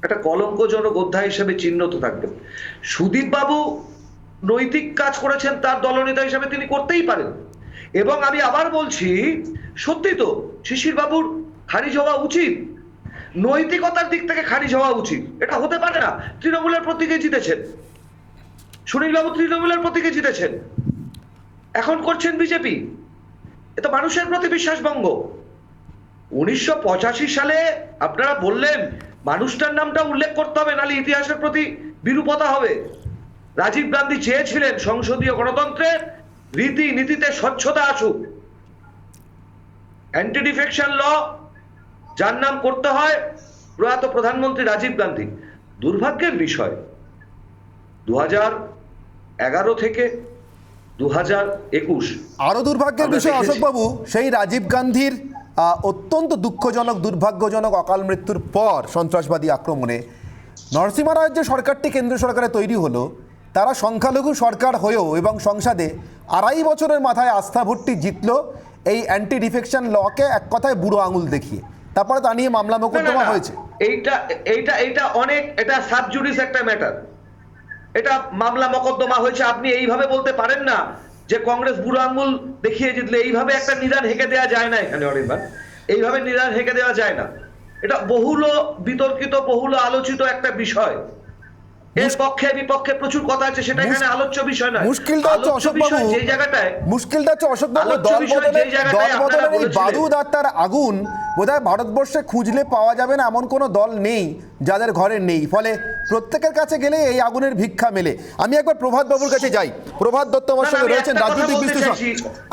[SPEAKER 10] একটা কলঙ্কজনক অধ্যায় হিসেবে চিহ্নিত থাকবে। সুদীপ বাবু নৈতিক কাজ করেছেন, তার দলনেতা হিসেবে তিনি করতেই পারেন। এবং আমি আবার বলছি, সত্যি তো শিশির বাবুর খারিজ হওয়া উচিত, নৈতিকতার দিক থেকে খারিজ হওয়া উচিত। এটা হতে পারে না। তৃণমূলের প্রতীকে জিতেছেন সুনীল বাবু, তৃণমূলের প্রতীকে জিতেছেন, এখন করছেন বিজেপি। এটা মানুষের প্রতি বিশ্বাসভঙ্গ। 1985 সালে আপনারা বললেন মানুষটার নামটা উল্লেখ করতে হবে, নাহলে ইতিহাসের প্রতি বিরূপতা হবে। রাজীব গান্ধী চেয়েছিলেন সংসদীয় গণতন্ত্রের রীতিনীতিতে স্বচ্ছতা আসুক। অ্যান্টি ডিফেকশন ল যার নাম করতে হয় প্রয়াত প্রধানমন্ত্রী রাজীব গান্ধী। দুর্ভাগ্যের বিষয় 2011 থেকে 2021
[SPEAKER 1] আরো দুর্ভাগ্যের বিষয় অশোকবাবু, সেই রাজীব গান্ধীর অত্যন্ত দুঃখজনক, দুর্ভাগ্যজনক অকাল মৃত্যুর পর সন্ত্রাসবাদী আক্রমণে নরসিংহ রায়ের যে সরকারটি কেন্দ্র সরকারে তৈরি হলো, তারা সংখ্যালঘু সরকার হয়েও এবং সংসদে 2.5 বছরের মাথায় আস্থা ভোটটি জিতলো এই অ্যান্টি ডিফেকশন লকে এক কথায় বুড়ো আঙুল দেখিয়ে। তারপরে তা নিয়ে মামলা মোকদ্দমা হয়েছে।
[SPEAKER 10] এইটা অনেক, এটা সাব জুডিস একটা ম্যাটার, এটা মামলা মোকদ্দমা হয়েছে। আপনি এইভাবে বলতে পারেন না যে কংগ্রেস বুড়ো আঙুল দেখিয়ে জিতলে। এইভাবে একটা নিদান হেঁকে দেওয়া যায় না এখানে অনির্বাণ, এইভাবে নিদান হেঁকে দেওয়া যায় না। এটা বহুল বিতর্কিত, বহুল আলোচিত একটা বিষয়। এর পক্ষে বিপক্ষে প্রচুর কথা আছে, সেটা এখানে আলোচ্য বিষয় নয়।
[SPEAKER 1] মুশকিলটা হচ্ছে অশোকবাবু,
[SPEAKER 10] যে জায়গাটায়
[SPEAKER 1] দল বদলের এই বারুদ আর তার আগুন বোধহয় ভারতবর্ষে খুঁজলে পাওয়া যাবে না এমন কোনো দল নেই যাদের ঘরে নেই। ফলে প্রত্যেকের কাছে গেলে এই আগুনের ভিক্ষা মেলে। আমি একবার প্রভাত বাবুর কাছে যাই। প্রভাত দত্ত আমার সঙ্গে রয়েছেন, রাজনৈতিক বিশ্লেষক।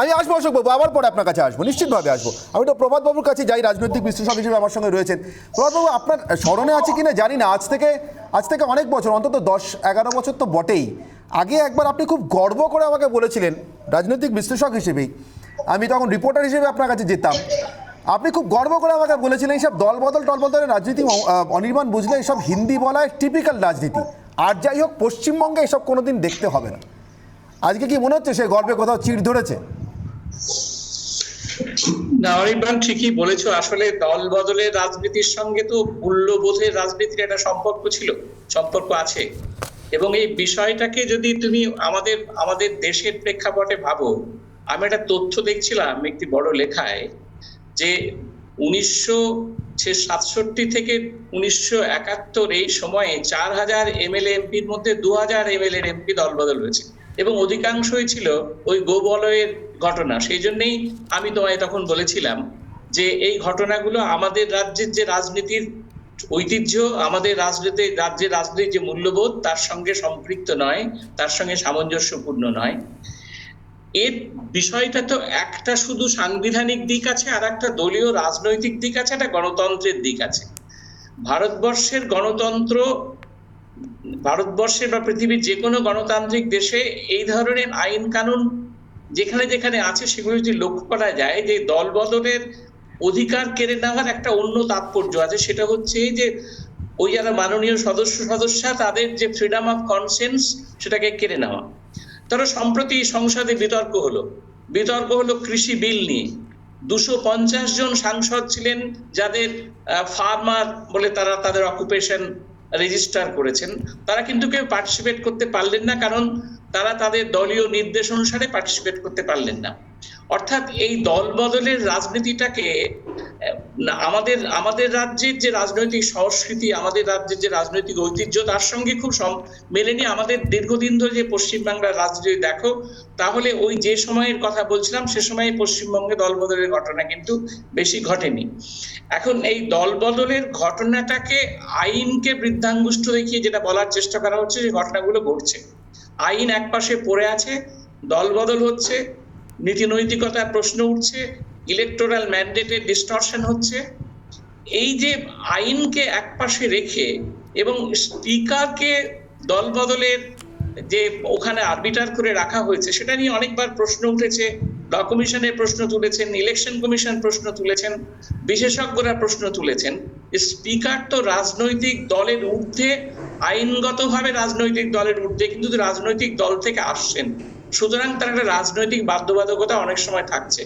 [SPEAKER 1] আমি আসবো অশোকবাবু, আবার পরে আপনার কাছে আসবো, নিশ্চিতভাবে আসবো। আমি তো প্রভাত বাবুর কাছে যাই, রাজনৈতিক বিশ্লেষক হিসেবে আমার সঙ্গে রয়েছেন। প্রভাত বাবু, আপনার স্মরণে আছে কিনা জানি না, আজ থেকে অনেক বছর, অন্তত 10-11 বছর তো বটেই, আগে একবার আপনি খুব গর্ব করে আমাকে বলেছিলেন, রাজনৈতিক বিশ্লেষক হিসেবেই, আমি তখন রিপোর্টার হিসেবে আপনার কাছে যেতাম, আপনি খুব গর্ব করে আমাকে বলেছিলেন এইসব দলবদলের রাজনীতি অনির্বাণ বুঝলে এইসব হিন্দি বলায় টিপিক্যাল রাজনীতি, আর যাই হোক পশ্চিমবঙ্গে এসব কোনোদিন দেখতে হবে না। আজকে কি মনে হচ্ছে সে গর্বে কোথাও চিড় ধরেছে?
[SPEAKER 11] না, অনির্বাণ ঠিকই বলেছো। আসলে দল বদলের রাজনীতির সঙ্গে তো মূল্যবোধের রাজনীতির একটা সম্পর্ক আছে, এবং এই বিষয়টাকে যদি তুমি আমাদের দেশের প্রেক্ষাপটে ভাবো, আমি একটা তথ্য দেখছিলাম একটি বড় লেখায় যে 1967 থেকে 1971 এই সময়ে 4000 এমএলএ এমপির মধ্যে 2000 এমএলএ এমপি দলবদল হয়েছে, এবং অধিকাংশই ছিল ওই গোবলয়ের ঘটনা। সেই জন্যই আমি তোমায় তখন বলেছিলাম যে এই ঘটনাগুলো আমাদের রাজ্যের যে রাজনীতির ঐতিহ্য, আমাদের রাজ্যের রাজনীতির যে মূল্যবোধ, তার সঙ্গে সম্পৃক্ত নয়, তার সঙ্গে সামঞ্জস্যপূর্ণ নয়। এর বিষয়টা তো একটা শুধু সাংবিধানিক দিক আছে, আর একটা দলীয় রাজনৈতিক দিক আছে, একটা গণতন্ত্রের দিক আছে। ভারতবর্ষের গণতন্ত্র, ভারতবর্ষের বা পৃথিবীর যে কোনো গণতান্ত্রিক দেশে এই ধরনের আইন কানুন যেখানে যেখানে আছে, সেগুলো যদি লক্ষ্য করা যায় যে দল বদলের অধিকার কেড়ে নেওয়ার একটা অন্য তাৎপর্য আছে। সেটা হচ্ছে যে ওই যারা মাননীয় সদস্যা, তাদের যে ফ্রিডম অফ কনসেন্স, সেটাকে কেড়ে নেওয়া। তারা সম্প্রতি সংসদে বিতর্ক হলো কৃষি বিল নিয়ে। 250 জন সাংসদ ছিলেন যাদের ফার্মার বলে তারা তাদের অকুপেশন রেজিস্টার করেছেন, তারা কিন্তু কেউ পার্টিসিপেট করতে পারলেন না, কারণ তারা তাদের দলীয় নির্দেশ অনুসারে পার্টিসিপেট করতে পারলেন না। অর্থাৎ এই দল বদলের রাজনীতিটাকে আমাদের রাজ্যের যে রাজনৈতিক সংস্কৃতি, আমাদের রাজ্যের যে রাজনৈতিক ঐতিহ্য, তার সঙ্গে খুব মেলেনি। আমাদের দীর্ঘদিন ধরে যে পশ্চিমবাংলার রাজনীতি দেখো, তাহলে ওই যে সময়ের কথা বলছিলাম, সে সময়ে পশ্চিমবঙ্গে দল বদলের ঘটনা কিন্তু বেশি ঘটেনি। এখন এই দল বদলের ঘটনাটাকে আইনকে বৃদ্ধাঙ্গুষ্ঠ দেখিয়ে যেটা বলার চেষ্টা করা হচ্ছে, যে ঘটনাগুলো ঘটছে, আইন একপাশে পড়ে আছে, দল বদল হচ্ছে, নীতি নৈতিকতার প্রশ্ন উঠছে, ইলেকটোরাল ম্যান্ডেটের ডিস্টরশন হচ্ছে। এই যে আইনকে একপাশে রেখে এবং স্পিকারকে দল বদলের যে ওখানে আরবিটার করে রাখা হয়েছে, সেটা নিয়ে অনেকবার প্রশ্ন উঠেছে। ল কমিশনের প্রশ্ন তুলেছেন, ইলেকশন কমিশন প্রশ্ন তুলেছেন, বিশেষজ্ঞরা প্রশ্ন তুলেছেন। স্পিকার তো রাজনৈতিক দলের ঊর্ধ্বে, আইনগতভাবে রাজনৈতিক দলের ঊর্ধ্বে, কিন্তু রাজনৈতিক দল থেকে আসছেন, সুতরাং তার একটা রাজনৈতিক বাধ্যবাধকতা অনেক সময় থাকছে।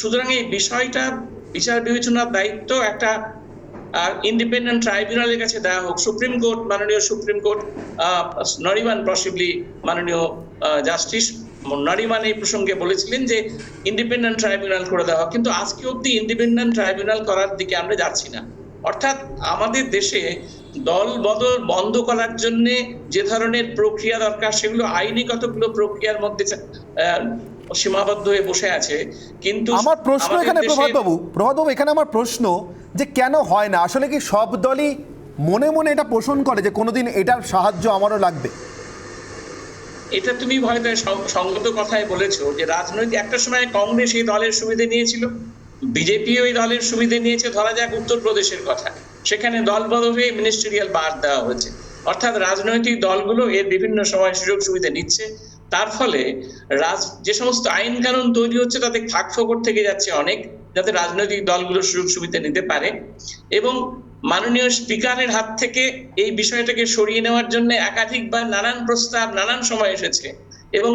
[SPEAKER 11] সুতরাং এই বিষয়টা বিচার বিবেচনার দায়িত্ব একটা ইন্ডিপেন্ডেন্ট ট্রাইব্যুনালের কাছে দেওয়া হোক। সুপ্রিম কোর্ট, মাননীয় সুপ্রিম কোর্ট, নরিমান পসিবলি মাননীয় জাস্টিস নরিমান এই প্রসঙ্গে বলেছিলেন যে ইন্ডিপেন্ডেন্ট ট্রাইব্যুনাল করে দেওয়া হোক, কিন্তু আজকে অব্দি ইন্ডিপেন্ডেন্ট ট্রাইব্যুনাল করার দিকে আমরা যাচ্ছি না। অর্থাৎ আমাদের দেশে দল বদল বন্ধ করার জন্য যে ধরনের প্রক্রিয়া দরকার, সেগুলো আইনি কতগুলো প্রক্রিয়ার মধ্যে সীমাবদ্ধ হয়ে বসে আছে। কিন্তু
[SPEAKER 1] আমার প্রশ্ন এখানে প্রভাতবাবু, এখানে আমার প্রশ্ন যে কেন হয় না? আসলে কি সব দলই মনে মনে এটা পোষণ করে যে কোনোদিন এটার সাহায্য আমারও লাগবে?
[SPEAKER 11] এটা তুমি হয়তো সঙ্গত কথাই বলেছো যে রাজনৈতিক একটা সময় কংগ্রেস এই দলের সুবিধা নিয়েছিল, বিজেপি ওই দলের সুবিধা নিয়েছে। ধরা যাক উত্তরপ্রদেশের কথা, সেখানে দল বদল হয়ে মিনিস্ট্রিয়াল বার দেওয়া হয়েছে। অর্থাৎ রাজনৈতিক দলগুলো এর বিভিন্ন সময় সুযোগ সুবিধা নিচ্ছে। তার ফলে যে সমস্ত আইন কানুন তৈরি হচ্ছে, তাতে ফাঁকফোকর থেকে যাচ্ছে অনেক, যাতে রাজনৈতিক দলগুলো সুযোগ সুবিধা নিতে পারে। এবং মাননীয় স্পিকারের হাত থেকে এই বিষয়টাকে সরিয়ে নেওয়ার জন্য একাধিকবার নানান প্রস্তাব নানান সময় এসেছে। এবং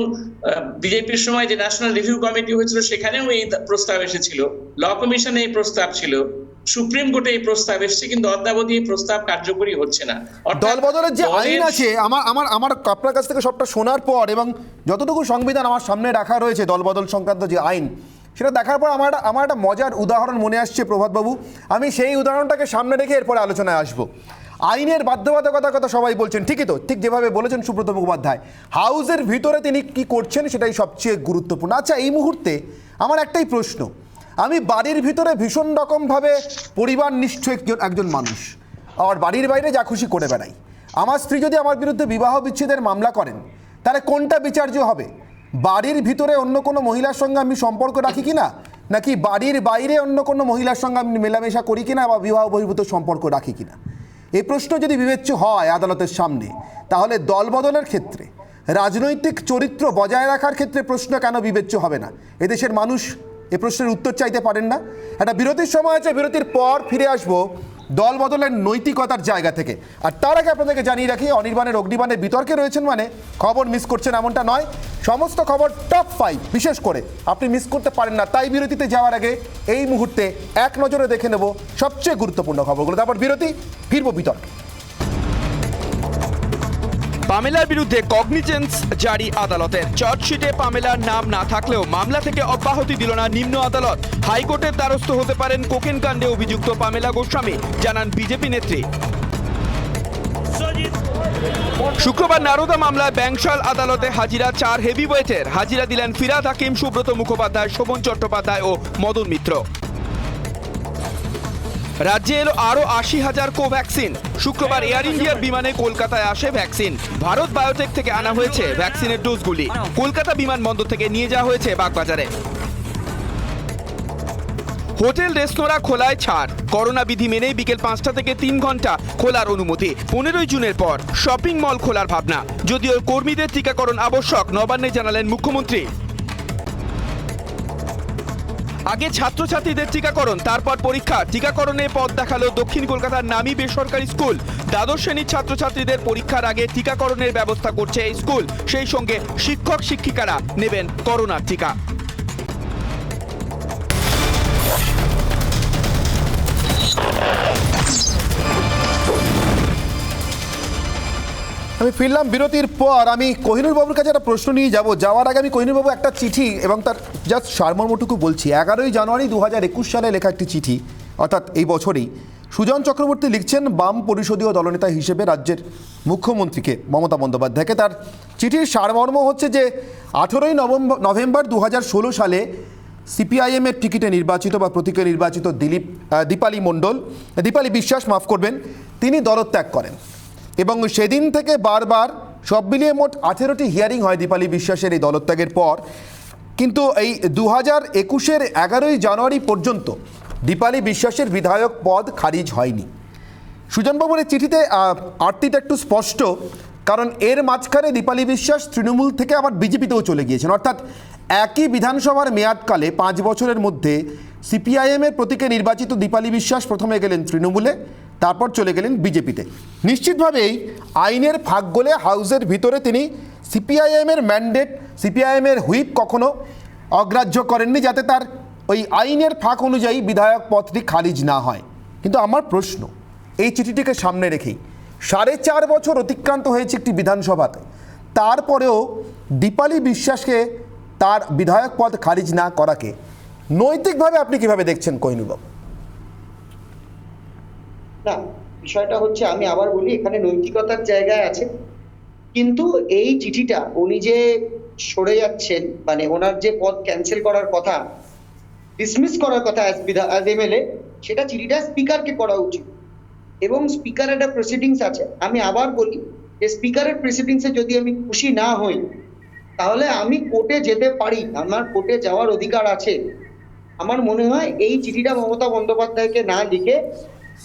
[SPEAKER 11] বিজেপির সময় যে ন্যাশনাল রিভিউ কমিটি হয়েছিল, সেখানেও এই প্রস্তাব এসেছিল, ল কমিশনে এই প্রস্তাব ছিল, সুপ্রিম কোর্টে এই প্রস্তাব এসেছে, কিন্তু অদ্যাবধি এই প্রস্তাব কার্যকরী হচ্ছে না।
[SPEAKER 1] দল বদলের যে আইন আছে, আমার আপনার কাছ থেকে সবটা শোনার পর এবং যতটুকু সংবিধান আমার সামনে রাখা রয়েছে দল বদল সংক্রান্ত যে আইন, সেটা দেখার পর আমার একটা মজার উদাহরণ মনে আসছে প্রভাতবাবু। আমি সেই উদাহরণটাকে সামনে রেখে এরপরে আলোচনায় আসবো। আইনের বাধ্যবাধকতার কথা সবাই বলছেন, ঠিকই তো, ঠিক যেভাবে বলেছেন সুব্রত মুখোপাধ্যায়, হাউসের ভিতরে তিনি কি করছেন সেটাই সবচেয়ে গুরুত্বপূর্ণ। আচ্ছা, এই মুহূর্তে আমার একটাই প্রশ্ন, আমি বাড়ির ভিতরে ভীষণ রকমভাবে পরিবার নিষ্ঠ একজন মানুষ, আর বাড়ির বাইরে যা খুশি করে বেড়াই। আমার স্ত্রী যদি আমার বিরুদ্ধে বিবাহ বিচ্ছেদের মামলা করেন, তাহলে কোনটা বিচার্য হবে? বাড়ির ভিতরে অন্য কোনো মহিলার সঙ্গে আমি সম্পর্ক রাখি কিনা, নাকি বাড়ির বাইরে অন্য কোনো মহিলার সঙ্গে আমি মেলামেশা করি কিনা বা বিবাহ বহির্ভূত সম্পর্ক রাখি কিনা? এই প্রশ্ন যদি বিবেচ্য হয় আদালতের সামনে, তাহলে দল বদলের ক্ষেত্রে রাজনৈতিক চরিত্র বজায় রাখার ক্ষেত্রে প্রশ্ন কেন বিবেচ্য হবে না? এদেশের মানুষ এ প্রশ্নের উত্তর চাইতে পারেন না? একটা বিরতির সময় আছে, বিরতির পর ফিরে আসবো দল বদলের নৈতিকতার জায়গা থেকে। আর তার আগে আপনাদেরকে জানিয়ে রাখি, অনির্বাণের অগ্নিবাণের বিতর্কে রয়েছেন মানে খবর মিস করছেন এমনটা নয়। সমস্ত খবর টপ 5 বিশেষ করে আপনি মিস করতে পারেন না। তাই বিরতিতে যাওয়ার আগে এই মুহূর্তে এক নজরে দেখে নেব সবচেয়ে গুরুত্বপূর্ণ খবরগুলো, তারপর বিরতি, ফিরবো বিতর্কে।
[SPEAKER 12] পামেলার বিরুদ্ধে কগনিজেন্স জারি আদালতের। চার্জশিটে পামেলার নাম না থাকলেও মামলা থেকে অব্যাহতি দিল না নিম্ন আদালত। হাইকোর্টের দ্বারস্থ হতে পারেন কোকেন কাণ্ডে অভিযুক্ত পামেলা গোস্বামী, জানান বিজেপি নেত্রী। শুক্রবার নারদা মামলায় ব্যাংশাল আদালতে হাজিরা 4 হেভিওয়েটের। হাজিরা দিলেন ফিরাদ হাকিম, সুব্রত মুখোপাধ্যায়, শোভন চট্টোপাধ্যায় ও মদন মিত্র। রাজ্যে এলো আরও 80,000 কোভ্যাক্সিন। শুক্রবার এয়ার ইন্ডিয়ার বিমানে কলকাতায় আসে ভ্যাকসিন। ভারত বায়োটেক থেকে আনা হয়েছে ভ্যাকসিনের ডোজগুলি। কলকাতা বিমানবন্দর থেকে নিয়ে যাওয়া হয়েছে বাগবাজারে। হোটেল রেস্তোরাঁ খোলায় ছাড়। করোনা বিধি মেনে বিকেল 5টা থেকে 3 ঘন্টা খোলার অনুমতি। 15 জুনের পর শপিং মল খোলার ভাবনা। যদিও কর্মীদের টিকাকরণ আবশ্যক, নবান্নে জানালেন মুখ্যমন্ত্রী। আগে ছাত্রছাত্রীদের টিকাকরণ, তারপর পরীক্ষা। টিকাকরণে পথ দেখালো দক্ষিণ কলকাতার নামী বেসরকারি স্কুল। দ্বাদশ শ্রেণীর ছাত্রছাত্রীদের পরীক্ষার আগে টিকাকরণের ব্যবস্থা করছে এই স্কুল। সেই সঙ্গে শিক্ষক শিক্ষিকারা নেবেন করোনার টিকা।
[SPEAKER 1] আমি ফিরলাম বিরতির পর। আমি কোহিনুর বাবুর কাছে একটা প্রশ্ন নিয়ে যাওয়ার আগে আমি কোহিনুর বাবু একটা চিঠি এবং তার জাস্ট সারমর্মটুকু বলছি। 11ই জানুয়ারি 2021 সালে লেখা একটি চিঠি, অর্থাৎ এই বছরই। সুজন চক্রবর্তী লিখছেন বাম পরিষদীয় দলনেতা হিসেবে রাজ্যের মুখ্যমন্ত্রীকে, মমতা বন্দ্যোপাধ্যায়কে। তার চিঠির সারমর্ম হচ্ছে যে 18ই নভেম্বর 2016 সালে সিপিআইএমের টিকিটে নির্বাচিত বা প্রতীকে নির্বাচিত দীপালি বিশ্বাস, মাফ করবেন, তিনি দলত্যাগ করেন এবং সেদিন থেকে বারবার সব মিলিয়ে মোট 18টি হিয়ারিং হয় দীপালি বিশ্বাসের এই দলত্যাগের পর। কিন্তু এই 2021-এর 11ই জানুয়ারি পর্যন্ত দীপালি বিশ্বাসের বিধায়ক পদ খারিজ হয়নি। সুজনবাবুর এই চিঠিতে আর্তিটা একটু স্পষ্ট, কারণ এর মাঝখানে দীপালি বিশ্বাস তৃণমূল থেকে আবার বিজেপিতেও চলে গিয়েছেন। অর্থাৎ একই বিধানসভার মেয়াদকালে 5 বছরের মধ্যে সিপিআইএমের প্রতীকে নির্বাচিত দীপালি বিশ্বাস প্রথমে গেলেন তৃণমূলে, তারপর চলে গেলেন বিজেপিতে। নিশ্চিতভাবেই আইনের ফাঁক গলে হাউসের ভিতরে তিনি সিপিআইএমের ম্যান্ডেট, সিপিআইএমের হুইপ কখনো অগ্রাহ্য করেননি, যাতে তার ওই আইনের ফাঁক অনুযায়ী বিধায়ক পদটি খারিজ না হয়। কিন্তু আমার প্রশ্ন, এই চিঠিটিকে সামনে রেখেই 4.5 বছর অতিক্রান্ত হয়েছে একটি বিধানসভাতে, তারপরেও দীপালি বিশ্বাসকে তার বিধায়ক পদ খারিজ না করাকে নৈতিকভাবে আপনি কিভাবে দেখছেন কোহিনুরবাবু?
[SPEAKER 6] না, বিষয়টা হচ্ছে, আমি আবার বলি, এখানে নৈতিকতার জায়গায় আছে, কিন্তু এই চিঠিটা উনি যে সরে যাচ্ছেন, মানে ওনার যে পদ ক্যান্সেল করার কথা, ডিসমিস করার কথা অ্যাজ এমএলএ, সেটা চিঠিটা স্পিকারকে করা উচিত এবং স্পিকারের একটা প্রসিডিংস আছে। আমি আবার বলি যে স্পিকারের প্রসিডিংসে যদি আমি খুশি না হই, তাহলে আমি কোর্টে যেতে পারি, আমার কোর্টে যাওয়ার অধিকার আছে। আমার মনে হয় এই চিঠিটা মমতা বন্দ্যোপাধ্যায়কে না লিখে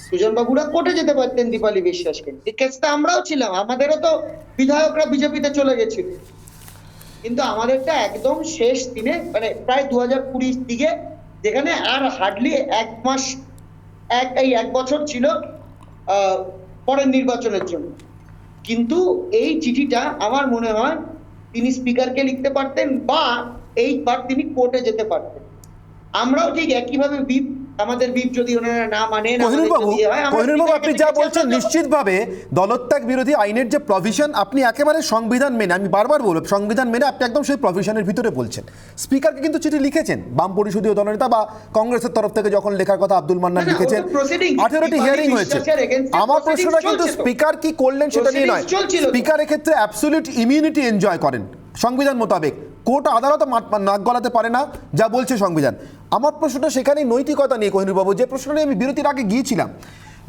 [SPEAKER 6] সুজনবাবুরা কোর্টে যেতে পারতেন দীপালি বিশ্বাসকে। এই কেসটা আমরাও ছিলাম, আমাদেরও তো বিধায়করা বিজেপিতে চলে গেছিল, কিন্তু আমাদেরটা একদম শেষ দিনে, মানে প্রায় 2020 দিকে, যেখানে আর হার্ডলি 1 মাস, এক বছর ছিল পরের নির্বাচনের জন্য। কিন্তু এই চিঠিটা আমার মনে হয় তিনি স্পিকারকে লিখতে পারতেন বা এইবার তিনি কোর্টে যেতে পারতেন। আমরাও ঠিক একইভাবে আমাদের বিপ যদি ওনারা না মানেন,
[SPEAKER 1] কোহিনুরবাবু আপনি যা বলছেন নিশ্চিতভাবে দলত্যাগ বিরোধী আইনের যে প্রভিশন, আপনি একেবারে সংবিধান মেনে, আমি বারবার বলব সংবিধান মেনে আপনি একদম সেই প্রভিশনের ভিতরে বলছেন। স্পিকারকে কিন্তু চিঠি লিখেছেন বাম পরিষদীয় দলনেতা বা কংগ্রেসের তরফ থেকে যখন লেখার কথা আব্দুল মান্নান লিখেছেন, 18টি হিয়ারিং হয়েছে। আমার প্রশ্নটা কিন্তু স্পিকার কি করলেন সেটা নিয়ে নয়, স্পিকার এক্ষেত্রে অ্যাবসলিউট ইমিউনিটি এনজয় করেন সংবিধান মোতাবেক, কোর্ট আদালত নাক গলাতে পারে না, যা বলছে সংবিধান। আমার প্রশ্নটা সেখানেই নৈতিকতা নিয়ে কোহিনুরবাবু, যে প্রশ্নটা আমি বিরতির আগে গিয়েছিলাম।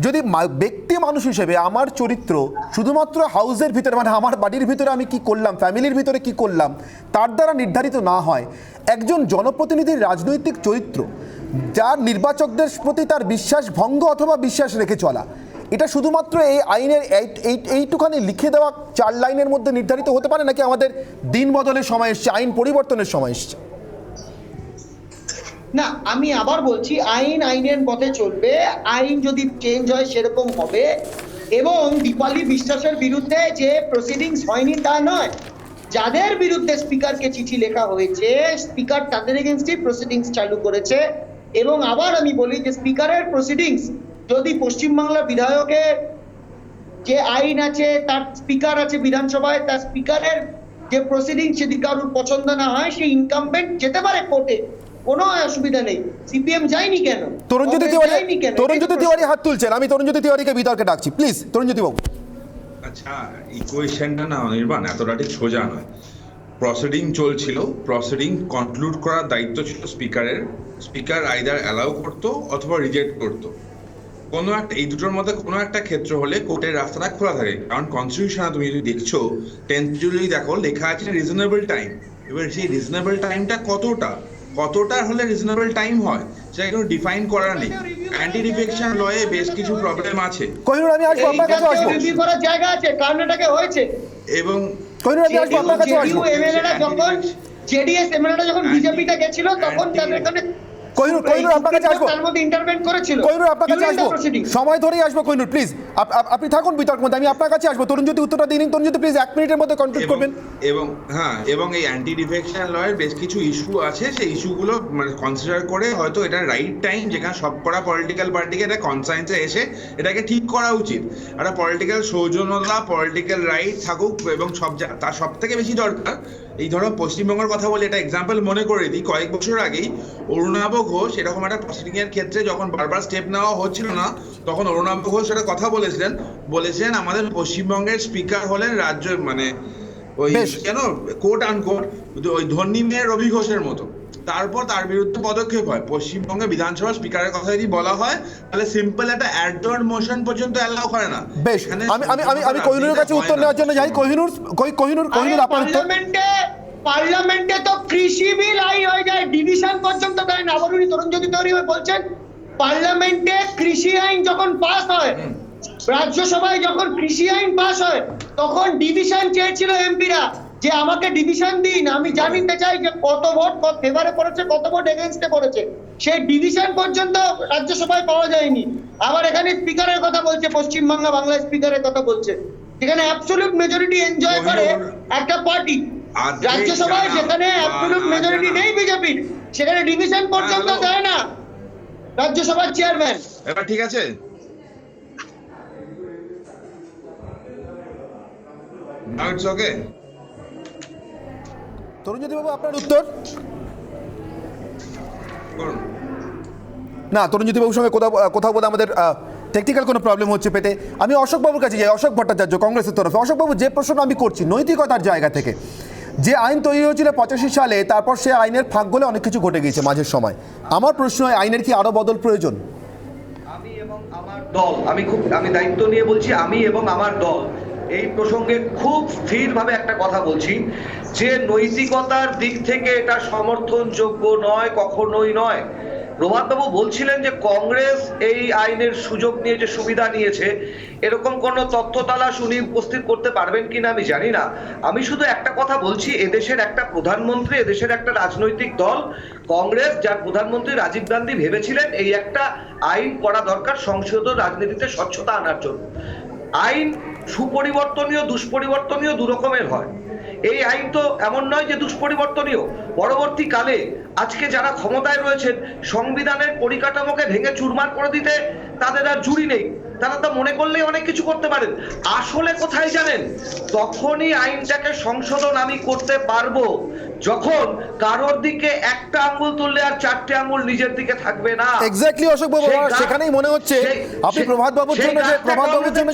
[SPEAKER 1] যদি ব্যক্তি মানুষ হিসেবে আমার চরিত্র শুধুমাত্র হাউসের ভিতরে, মানে আমার বাড়ির ভিতরে আমি কি করলাম, ফ্যামিলির ভিতরে কি করলাম, তার দ্বারা নির্ধারিত না হয়, একজন জনপ্রতিনিধির রাজনৈতিক চরিত্র, যার নির্বাচকদের প্রতি তার বিশ্বাস ভঙ্গ অথবা বিশ্বাস রেখে চলা, এটা শুধুমাত্র এই আইনের এইটুখানি লিখে দেওয়া 4 লাইনের মধ্যে নির্ধারিত হতে পারে, নাকি আমাদের দিন বদলের সময় এসছে, আইন পরিবর্তনের সময় এসছে?
[SPEAKER 6] না, আমি আবার বলছি, আইনের পথে চলবে, আইন যদি চেঞ্জ হয় সেরকম হবে। এবং দীপালি বিশ্বাসের বিরুদ্ধে যে প্রসিডিংস হয়নি তা নয়, যাদের বিরুদ্ধে স্পিকারকে চিঠি লেখা হয়েছে স্পিকার তাদের এগেনস্টে প্রসিডিংস চালু করেছে। এবং আবার আমি বলি যে স্পিকারের প্রসিডিংস যদি পশ্চিমবাংলার বিধায়কের যে আইন আছে, তার স্পিকার আছে বিধানসভায়, তার স্পিকারের যে প্রসিডিংস যদি কারোর পছন্দ না হয়, সেই ইনকামবেন্ট যেতে পারে কোর্টে, কোনো অসুবিধা নেই। সিপিএম যায়নি কেন?
[SPEAKER 1] তরুণজ্যোতি তিওয়ারি হাত তুলছেন, আমি তরুণজ্যোতি তিওয়ারিকে বিতর্কে ডাকছি, প্লিজ তরুণজ্যোতি বাবু।
[SPEAKER 7] আচ্ছা, ইকুয়েশনটা না অনির্বাণ এতটা ঠিক সোজা নয়। প্রসিডিং চলছিল, প্রসিডিং কনক্লুড করার দায়িত্ব ছিল স্পিকারের। স্পিকার আইদার অ্যালাউ করতো অথবা রিজেক্ট করতো। কোনো একটা, এই দুটোর মধ্যে কোনো একটা ক্ষেত্র হলে কোর্টের রাস্তাটা খোলা থাকে, কারণ কনস্টিটিউশনে তুমি যদি দেখছো 10th শিডিউলে দেখো লেখা আছে রিজনেবল টাইম। এবার সেই রিজনেবল টাইমটা কতটা হলে রিজনেবল টাইম হয় সেটা কিন্তু ডিফাইন করা নেই। অ্যান্টি ডিফেকশন লয়ে বেশ কিছু প্রবলেম আছে।
[SPEAKER 1] কোহিনুর, আমি আসবো আপনার কাছে, আসবো
[SPEAKER 6] রিভিউ করার জায়গা আছে, কর্ণাটকে হয়েছে।
[SPEAKER 7] এবং
[SPEAKER 1] কোহিনুর, আমি আসবো আপনার কাছে, আসবো।
[SPEAKER 6] জেডিএস এমএলএরা যখন বিজেপিতে গেছিল তখন তাদের এখানে
[SPEAKER 1] কোহিনুর আপনার কাছে আসবো,
[SPEAKER 6] তার মধ্যে ইন্টারভেন্ট করেছিল।
[SPEAKER 1] কোহিনুর আপনার কাছে আসবো, সময় ধরেই আসবো। কোহিনুর প্লিজ আপনি থাকুন বিতর্ক মধ্যে, আমি আপনার কাছে আসবো। তরুণজ্যোতি উত্তরটা দিন, তরুণজ্যোতি প্লিজ 1 মিনিটের মধ্যে কনক্লুড করবেন।
[SPEAKER 7] এবং এই অ্যান্টি ডিফেকশন লয়ের বেশ কিছু ইস্যু আছে, সেই ইস্যুগুলো মানে কনসিডার করে হয়তো এটা রাইট টাইম, যেখানে সব করা পলিটিক্যাল পার্টিকে এটা কনসাইন্সে এসে এটাকে ঠিক করা উচিত। একটা পলিটিক্যাল সৌজন্যতা, পলিটিক্যাল রাইট থাকুক, এবং তার সব থেকে বেশি দরকার, এই ধরো পশ্চিমবঙ্গের কথা বলে এটা এক্সাম্পল মনে করে দিই, কয়েক বছর আগেই অরুণাভ ঘোষ এরকম একটা প্রসিডিং এর ক্ষেত্রে যখন বারবার স্টেপ নেওয়া হচ্ছিল না, তখন অরুণাভ ঘোষ একটা কথা বলেছিলেন আমাদের পশ্চিমবঙ্গের স্পিকার হলেন রাজ্য মানে ওই কেন কোট আনকোট ওই ধন্যী মেয়ের রবি ঘোষের মতো। তারপর তার বিরুদ্ধে পদক্ষেপ হয়। পশ্চিমবঙ্গে বিধানসভা স্পিকারের কথা যদি বলা হয় তাহলে সিম্পল একটা অ্যাডজর্ন মোশন পর্যন্ত অ্যালাউ করে না।
[SPEAKER 1] বেশ, আমি কোহিনুরের কাছে উত্তর নেওয়ার জন্য যাই। কোহিনুর আপনার উত্তর।
[SPEAKER 6] পার্লামেন্টে তো কৃষি বিল আই হয়ে যায়, ডিভিশন পর্যন্ত দেয় না। আবার উনি তরুণজ্যোতি তিওয়ারি বলছেন পার্লামেন্টে কৃষি আইন যখন পাস হয়, রাজ্যসভায় যখন কৃষি আইন পাস হয়, তখন ডিভিশন চেয়েছিল এমপিরা যে আমাকে ডিভিশন দিন, আমি জানতে চাই যে কত ভোট ফেভারে পড়েছে, কত ভোট এগেইনস্টে পড়েছে। সেই ডিভিশন পর্যন্ত রাজ্যসভায় পাওয়া যায়নি। আবার এখানে স্পিকারের কথা বলছে, বাংলা স্পিকারের কথা বলছে, যেখানে অ্যাবসলিউট মেজরিটি এনজয় করে একটা পার্টি। রাজ্যসভায় যেখানে অ্যাবসলিউট মেজরিটি নেই বিজেপির, সেখানে ডিভিশন পর্যন্ত দেয় না রাজ্যসভার চেয়ারম্যান।
[SPEAKER 7] এবার ঠিক আছে, ওকে
[SPEAKER 1] তরুণজ্যোতি বাবু আপনার উত্তর। না, তরুণজ্যোতি বাবুর সঙ্গে কোথাও বোধ আমাদের টেকনিক্যাল কোনো প্রবলেম হচ্ছে পেটে। আমি অশোক বাবুর কাছে যাই, অশোক ভট্টাচার্য কংগ্রেসের তরফে। অশোক বাবু, যে প্রশ্ন আমি করছি নৈতিকতার জায়গা থেকে, যে আইন তৈরি হয়েছিল 85 সালে, তারপর সে আইনের ফাঁক গলে অনেক কিছু ঘটে গিয়েছে মাঝের সময়। আমার প্রশ্ন, আইনের কি আরো বদল প্রয়োজন?
[SPEAKER 10] আমি এবং আমার দল, আমি দায়িত্ব নিয়ে বলছি, আমি এবং আমার দল এই প্রসঙ্গে খুব স্থিরভাবে একটা কথা বলছি যে নৈতিকতার দিক থেকে এটা সমর্থনযোগ্য নয়, কখনোই নয়। প্রভাতবাবু বলছিলেন যে কংগ্রেস এই আইনের সুযোগ নিয়ে যে সুবিধা নিয়েছে, এরকম কোনো তথ্য তালাশ উনি উপস্থিত করতে পারবেন কিনা আমি জানি না। আমি শুধু একটা কথা বলছি, এদেশের একটা প্রধানমন্ত্রী, এদেশের একটা রাজনৈতিক দল কংগ্রেস, যার প্রধানমন্ত্রী রাজীব গান্ধী ভেবেছিলেন এই একটা আইন করা দরকার সংসদীয় রাজনীতিতে স্বচ্ছতা আনার জন্য। আইন সুপরিবর্তনীয়, দুষ্পরিবর্তনীয় দু রকমের হয়। এই আইন তো এমন নয় যে দুষ্পরিবর্তনীয়। পরবর্তীকালে আজকে যারা ক্ষমতায় রয়েছেন, সংবিধানের পরিকাঠামোকে ভেঙে চুরমার করে দিতে তাদের আর জুড়ি নেই, তারা তো মনে করলেই অনেক কিছু করতে পারেন। আসলে কোথায় জানেন, তখনই আইনটাকে সংশোধন আমি করতে পারবো যখন কারোর দিকে একটা আঙ্গুল তুললে আর 4টে আঙ্গুল নিজের দিকে থাকবে না।
[SPEAKER 1] এক্স্যাক্টলি অশোক বাবু, সেখানেই মনে হচ্ছে আপনি প্রভাত বাবুর জন্য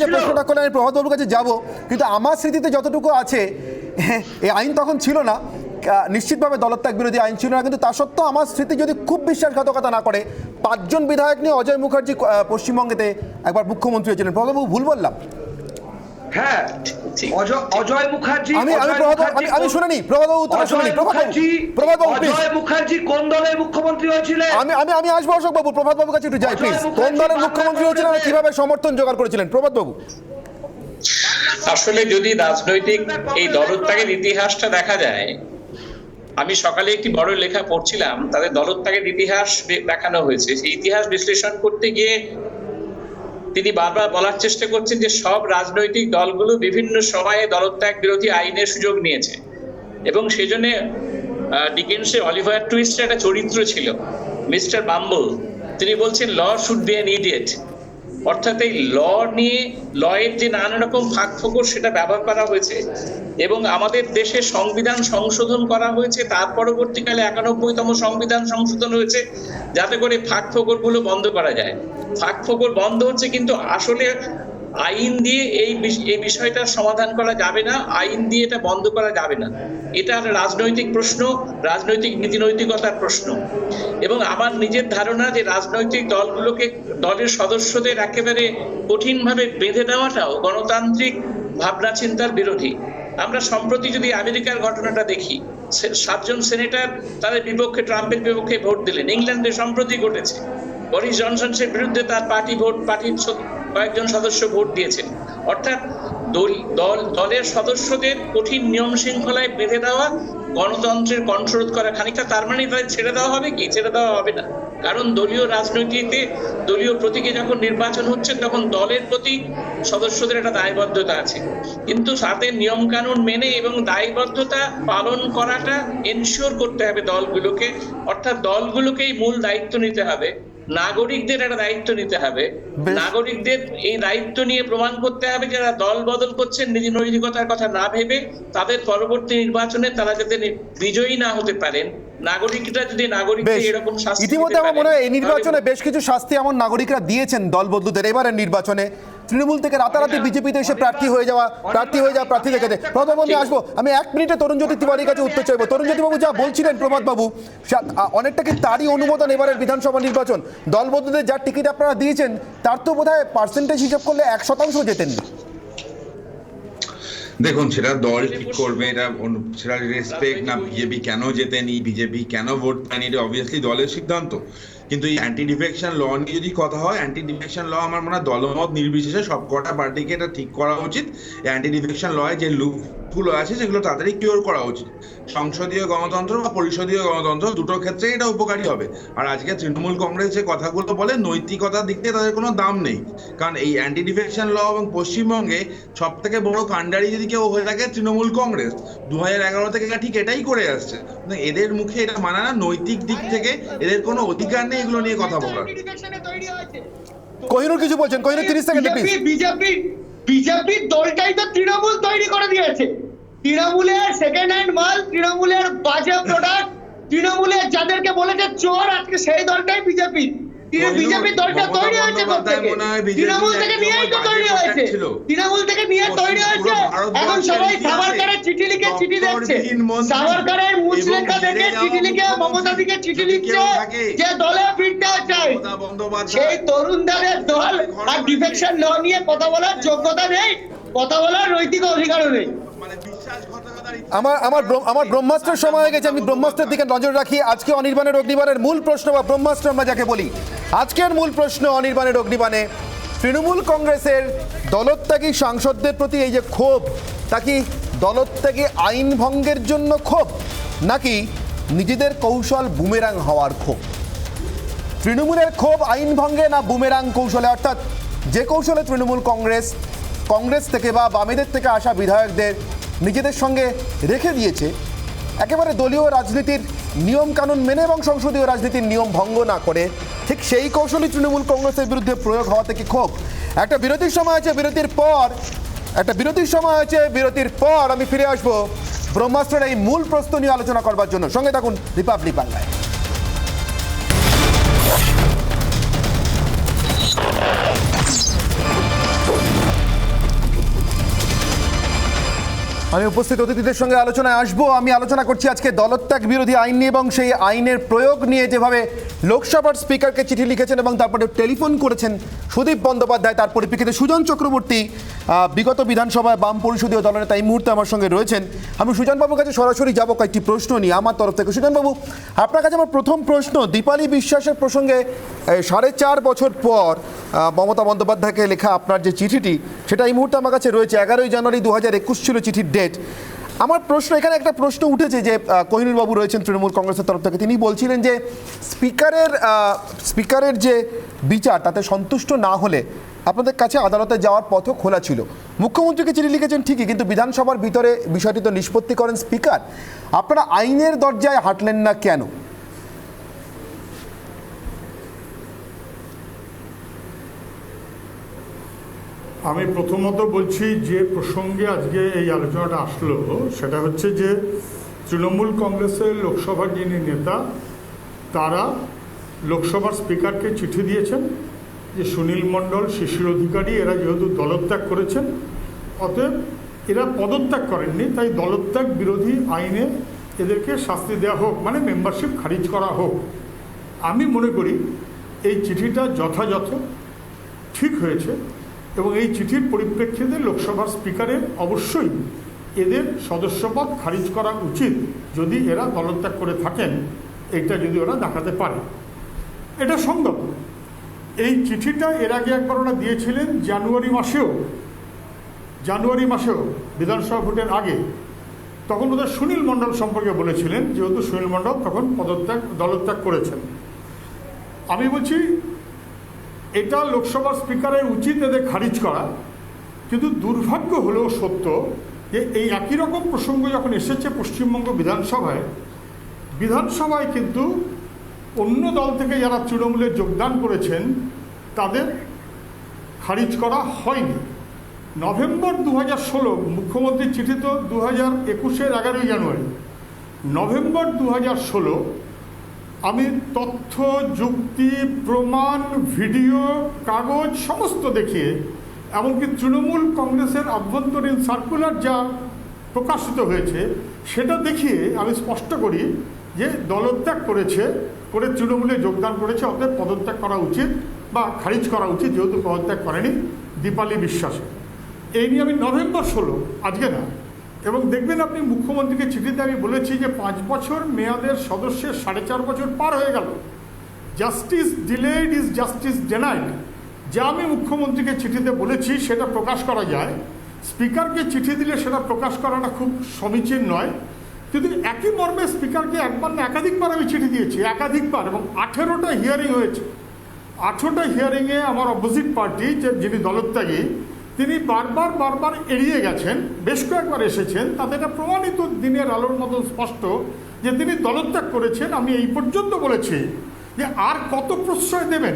[SPEAKER 1] যে প্রশ্নটা করলেন, আমি প্রভাত বাবুর কাছে যাব। কিন্তু আমার স্মৃতিতে যতটুকু আছে, এই আইন তখন ছিল না, নিশ্চিতভাবে দলত্যাগ বিরোধী আইন ছিল না। কিন্তু তা সত্ত্বেও আমার স্মৃতি যদি খুব বিশ্বাসঘাতকতা না করে, 5 জন বিধায়ক নিয়ে অজয় মুখার্জি পশ্চিমবঙ্গেতে একবার মুখ্যমন্ত্রী হয়েছিলেন। প্রভাতবাবু ভুল বললাম?
[SPEAKER 10] হ্যাঁ, অজয় মুখার্জি
[SPEAKER 1] আমি শুনিনি প্রভাতবাবু উত্তর শুনিনি। প্রভাতবাবু
[SPEAKER 10] অজয় মুখার্জি কোন দলের মুখ্যমন্ত্রী হয়েছিলেন?
[SPEAKER 1] আমি আসবো অশোক বাবু, প্রভাতবাবুর কাছে একটু যাই প্লিজ। কোন দলের মুখ্যমন্ত্রী হয়েছিলেন, কিভাবে সমর্থন জোগাড় করেছিলেন প্রভাতবাবু?
[SPEAKER 11] আসলে যদি রাজনৈতিক এই দলত্যাগের ইতিহাসটা দেখা যায়, আমি সকালে একটি বড় লেখা পড়ছিলাম, তাদের দলত্যাগের ইতিহাস দেখানো হয়েছে। সেই ইতিহাস বিশ্লেষণ করতে গিয়ে তিনি বারবার বলার চেষ্টা করছেন যে সব রাজনৈতিক দলগুলো বিভিন্ন সময়ে দলত্যাগ বিরোধী আইনের সুযোগ নিয়েছে, এবং সেই জন্য ডিকেন্সের অলিভার টুইস্টের একটা চরিত্র ছিল মিস্টার বাম্বল। তিনি বলছেন ল শুড বি অ্যান ইডিয়েট, অর্থাৎ এই লয়ের যে নানা রকম ফাঁকফোকর সেটা ব্যবহার করা হয়েছে, এবং আমাদের দেশে সংবিধান সংশোধন করা হয়েছে। তার পরবর্তীকালে 91তম সংবিধান সংশোধন হয়েছে যাতে করে ফাঁকফোকর গুলো বন্ধ করা যায়। ফাঁকফোকর বন্ধ হচ্ছে, কিন্তু আসলে আইন দিয়ে এই বিষয়টার সমাধান করা যাবে না, আইন দিয়ে এটা বন্ধ করা যাবে না। এটা রাজনৈতিক প্রশ্ন, রাজনৈতিক নীতিনৈতিকতার প্রশ্ন। এবং আমার নিজের ধারণা যে রাজনৈতিক দলগুলোকে, দলের সদস্যদের একেবারে কঠিনভাবে বেঁধে দেওয়াটাও গণতান্ত্রিক ভাবনা চিন্তার বিরোধী। আমরা সম্প্রতি যদি আমেরিকার ঘটনাটা দেখি, 7 জন সেনেটর তাদের বিপক্ষে, ট্রাম্পের বিপক্ষে ভোট দিলেন। ইংল্যান্ডে সম্প্রতি ঘটেছে, বরিস জনসনের বিরুদ্ধে তার পার্টির কয়েকজন সদস্য ভোট দিয়েছেন। অর্থাৎ দলের সদস্যদের কঠিন নিয়ম শৃঙ্খলায় বেঁধে দেওয়া, গণতন্ত্রের কণ্ঠরোধ করা খানিকটা। তার মানে তাদের ছেড়ে দেওয়া হবে কি? ছেড়ে দেওয়া হবে না, কারণ দলীয় রাজনীতিতে দলীয় প্রতীকে যখন নির্বাচন হচ্ছে তখন দলের প্রতি সদস্যদের একটা দায়বদ্ধতা আছে, কিন্তু সাথে নিয়ম কানুন মেনে এবং দায়বদ্ধতা পালন করাটা এনশিওর করতে হবে দলগুলোকে। অর্থাৎ দলগুলোকেই মূল দায়িত্ব নিতে হবে, নাগরিকদের একটা দায়িত্ব নিতে হবে। নাগরিকদের এই দায়িত্ব নিয়ে প্রমাণ করতে হবে যারা দল বদল করছেন নীতি নৈতিকতার কথা না ভেবে, তাদের পরবর্তী নির্বাচনে তারা যাতে বিজয়ী না হতে পারেন। নাগরিকরা যদি নাগরিকদের এরকম শাস্তি,
[SPEAKER 1] ইতিমধ্যে আমার মনে হয় এই নির্বাচনে বেশ কিছু শাস্তি এমন নাগরিকরা দিয়েছেন দল বদলুদের। এবারের নির্বাচনে তৃণমূল থেকে রাতারাতি বিজেপিতে এসে প্রার্থী হয়ে যাওয়া প্রার্থী দেখেছে। প্রভাতবাবু আসবো, আমি 1 মিনিটে তরুণজ্যোতি তিওয়ারির কাছে উত্তর চাইবো। তরুণজ্যোতি বাবু যা বলছিলেন প্রভাতবাবু, অনেকটা কি তারই অনুমোদন এবারের বিধানসভা নির্বাচন? দল বদলুদের যার টিকিট আপনারা দিয়েছেন তার তো বোধহয় পার্সেন্টেজ হিসাব করলে 1% জেতেননি।
[SPEAKER 7] দেখুন, সেটা দল ঠিক করবে, সেটা রেসপেক্ট না বিজেপি কেন জেতেনি, বিজেপি কেন ভোট পায়নি, এটা অবভিয়াসলি দলের সিদ্ধান্ত। কিন্তু এই অ্যান্টি ডিফেকশন ল নিয়ে যদি কথা হয়, অ্যান্টি ডিফেকশন ল আমার মনে হয় দলমত নির্বিশেষে সবকটা পার্টিকে এটা ঠিক করা উচিত। অ্যান্টি ডিফেকশন লয়ে যে লুপগুলো আছে সেগুলো তাড়াতাড়ি কিওর করা উচিত। সংসদীয় গণতন্ত্র বা পরিষদীয় গণতন্ত্র দুটো ক্ষেত্রে এটা উপকারী হবে। আর আজকে তৃণমূল কংগ্রেস যে কথাগুলো বলে, নৈতিকতার দিক থেকে তাদের কোনো দাম নেই, কারণ এই অ্যান্টি ডিফেকশন ল এবং পশ্চিমবঙ্গে সব থেকে বড় কাণ্ডারি যদি কেউ হয়ে থাকে তৃণমূল কংগ্রেস 2011 থেকে ঠিক এটাই করে আসছে। এদের মুখে এটা মানা না, নৈতিক দিক থেকে এদের কোনো অধিকার নেই এগুলো নিয়ে কথা বলার।
[SPEAKER 1] কোহিনুর কিছু বলছেন, কোহিনুর 30 সেকেন্ড প্লিজ।
[SPEAKER 13] বিজেপি দলটাই তো তৃণমূল তৈরি করে দিয়েছে। তৃণমূলের সেকেন্ড হ্যান্ড মাল, তৃণমূলের বাজে প্রোডাক্ট, তৃণমূলের যাদেরকে বলেছে চোর, আজকে সেই দলটাই বিজেপি। বিজেপি দলটা তৈরি হয়েছে তৃণমূল থেকে নিয়েই তো তৈরি হয়েছে, তৃণমূল থেকে নিয়ে তৈরি হয়েছে। এখন সবাই সাভারকারের চিঠি লিখে চিঠি দেখছে, সাভারকারের মুচলেখা দেখে চিঠি লিখে মমতা দিকে চিঠি লিখছে যে দলে ফিরতে চায়। সেই তরুণদের দল আর ডিফেকশন ল নিয়ে কথা বলার যোগ্যতা নেই, কথা বলার নৈতিক অধিকারও নেই।
[SPEAKER 1] আমার ব্রহ্মাস্ত্রের সময় হয়ে গেছে, আমি ব্রহ্মাস্ত্রের দিকে নজর রাখি। আজকে অনির্বাণের অগ্নিবাণের মূল প্রশ্ন বা ব্রহ্মাস্ত্র আমরা যাকে বলি, আজকের মূল প্রশ্ন অনির্বাণের অগ্নিবাণে তৃণমূল কংগ্রেসের দলত্যাগী সাংসদদের প্রতি এই যে ক্ষোভ, তা কি দলত্যাগী আইন ভঙ্গের জন্য ক্ষোভ, নাকি নিজেদের কৌশল বুমেরাং হওয়ার ক্ষোভ? তৃণমূলের ক্ষোভ আইন ভঙ্গে না বুমেরাং কৌশলে? অর্থাৎ যে কৌশলে তৃণমূল কংগ্রেস থেকে বা বামেদের থেকে আসা বিধায়কদের নিজেদের সঙ্গে রেখে দিয়েছে, একেবারে দলীয় রাজনীতির নিয়ম কানুন মেনে এবং সংসদীয় রাজনীতির নিয়ম ভঙ্গ না করে, ঠিক সেই কৌশলই তৃণমূল কংগ্রেসের বিরুদ্ধে প্রয়োগ হওয়া থেকে ক্ষোভ। একটা বিরতির সময় আছে, বিরতির পর আমি ফিরে আসবো ব্রহ্মাস্ত্রের এই মূল প্রশ্ন নিয়ে আলোচনা করবার জন্য। সঙ্গে থাকুন রিপাবলিক বাংলায়। আমি উপস্থিত অতিথিদের সঙ্গে আলোচনায় আসবো। আমি আলোচনা করছি আজকে দলত্যাগ বিরোধী আইন নিয়ে এবং সেই আইনের প্রয়োগ নিয়ে যেভাবে লোকসভার স্পিকারকে চিঠি লিখেছেন এবং তারপরে টেলিফোন করেছেন সুদীপ বন্দ্যোপাধ্যায়, তার পরিপ্রেক্ষিতে সুজন চক্রবর্তী বিগত বিধানসভায় বাম পরিষদীয় দলনেতা এই মুহূর্তে আমার সঙ্গে রয়েছেন। আমি সুজনবাবুর কাছে সরাসরি যাব কয়েকটি প্রশ্ন নিয়ে আমার তরফ থেকে। সুজনবাবু, আপনার কাছে আমার প্রথম প্রশ্ন, দীপালি বিশ্বাসের প্রসঙ্গে 4.5 বছর পর মমতা বন্দ্যোপাধ্যায়কে লেখা আপনার যে চিঠিটি, সেটা এই মুহূর্তে আমার কাছে রয়েছে। 11ই জানুয়ারি 2021 ছিল চিঠির ডেট। আমার প্রশ্ন, এখানে একটা প্রশ্ন উঠেছে যে কোহিনুর বাবু রয়েছেন তৃণমূল কংগ্রেসের তরফ থেকে, তিনি বলছিলেন যে স্পিকারের যে বিচার তাতে সন্তুষ্ট না হলে আপনাদের কাছে আদালতে যাওয়ার পথও খোলা ছিল। মুখ্যমন্ত্রীকে চিঠি লিখেছেন ঠিকই, কিন্তু বিধানসভার ভিতরে বিষয়টি তো নিষ্পত্তি করেন স্পিকার। আপনারা আইনের দরজায় হাঁটলেন না কেন?
[SPEAKER 3] আমি প্রথমত বলছি যে প্রসঙ্গে আজকে এই আলোচনাটা আসলো সেটা হচ্ছে যে তৃণমূল কংগ্রেসের লোকসভার যিনি নেতা, তারা লোকসভার স্পিকারকে চিঠি দিয়েছেন যে সুনীল মণ্ডল, শিশির অধিকারী এরা যেহেতু দলত্যাগ করেছেন, অতএব এরা পদত্যাগ করেননি, তাই দলত্যাগ বিরোধী আইনে এদেরকে শাস্তি দেওয়া হোক, মানে মেম্বারশিপ খারিজ করা হোক। আমি মনে করি এই চিঠিটা যথাযথ, ঠিক হয়েছে এবং এই চিঠির পরিপ্রেক্ষিতে লোকসভার স্পিকারের অবশ্যই এদের সদস্যপদ খারিজ করা উচিত যদি এরা দলত্যাগ করে থাকেন, এইটা যদি ওরা দেখাতে পারে। এটা সঙ্গত। এই চিঠিটা এর আগে একবার ওরা দিয়েছিলেন জানুয়ারি মাসেও বিধানসভা ভোটের আগে। তখন ওদের সুনীল মণ্ডল সম্পর্কে বলেছিলেন, যেহেতু সুনীল মণ্ডল তখন দলত্যাগ করেছেন। আমি বলছি এটা লোকসভার স্পিকারের উচিত এদের খারিজ করা, কিন্তু দুর্ভাগ্য হলেও সত্য যে এই একই রকম প্রসঙ্গ যখন এসেছে পশ্চিমবঙ্গ বিধানসভায় কিন্তু অন্য দল থেকে যারা তৃণমূলে যোগদান করেছেন তাদের খারিজ করা হয়নি। নভেম্বর 2016 মুখ্যমন্ত্রীর চিঠি তো 2021-এর 11ই জানুয়ারি, নভেম্বর 2016 আমি তথ্য, যুক্তি, প্রমাণ, ভিডিও, কাগজ সমস্ত দেখিয়ে, এমনকি তৃণমূল কংগ্রেসের আভ্যন্তরীণ সার্কুলার যা প্রকাশিত হয়েছে সেটা দেখিয়ে আমি স্পষ্ট করি যে দলত্যাগ করে তৃণমূলে যোগদান করেছে, অতএব পদত্যাগ করা উচিত বা খারিজ করা উচিত, যেহেতু পদত্যাগ করেনি দীপালি বিশ্বাসে। এই নিয়ে আমি নভেম্বর 16, আজকে না। এবং দেখবেন আপনি মুখ্যমন্ত্রীকে চিঠিতে আমি বলেছি যে 5 বছর মেয়াদের সদস্যের 4.5 বছর পার হয়ে গেল। জাস্টিস ডিলেড ইজ জাস্টিস ডেনাইড, যা আমি মুখ্যমন্ত্রীকে চিঠিতে বলেছি সেটা প্রকাশ করা যায়। স্পিকারকে চিঠি দিলে সেটা প্রকাশ করাটা খুব সমীচীন নয়, কিন্তু একই মর্মে স্পিকারকে একবার না একাধিকবার আমি চিঠি দিয়েছি, একাধিকবার, এবং 18টা হিয়ারিং হয়েছে। 18টা হিয়ারিংয়ে আমার অপোজিট পার্টি যিনি দলত্যাগী, তিনি বারবার এড়িয়ে গেছেন, বেশ কয়েকবার এসেছেন। তাতে এটা প্রমাণিত দিনের আলোর মতন স্পষ্ট যে তিনি দলত্যাগ করেছেন। আমি এই পর্যন্ত বলেছি যে আর কত প্রশ্রয় দেবেন,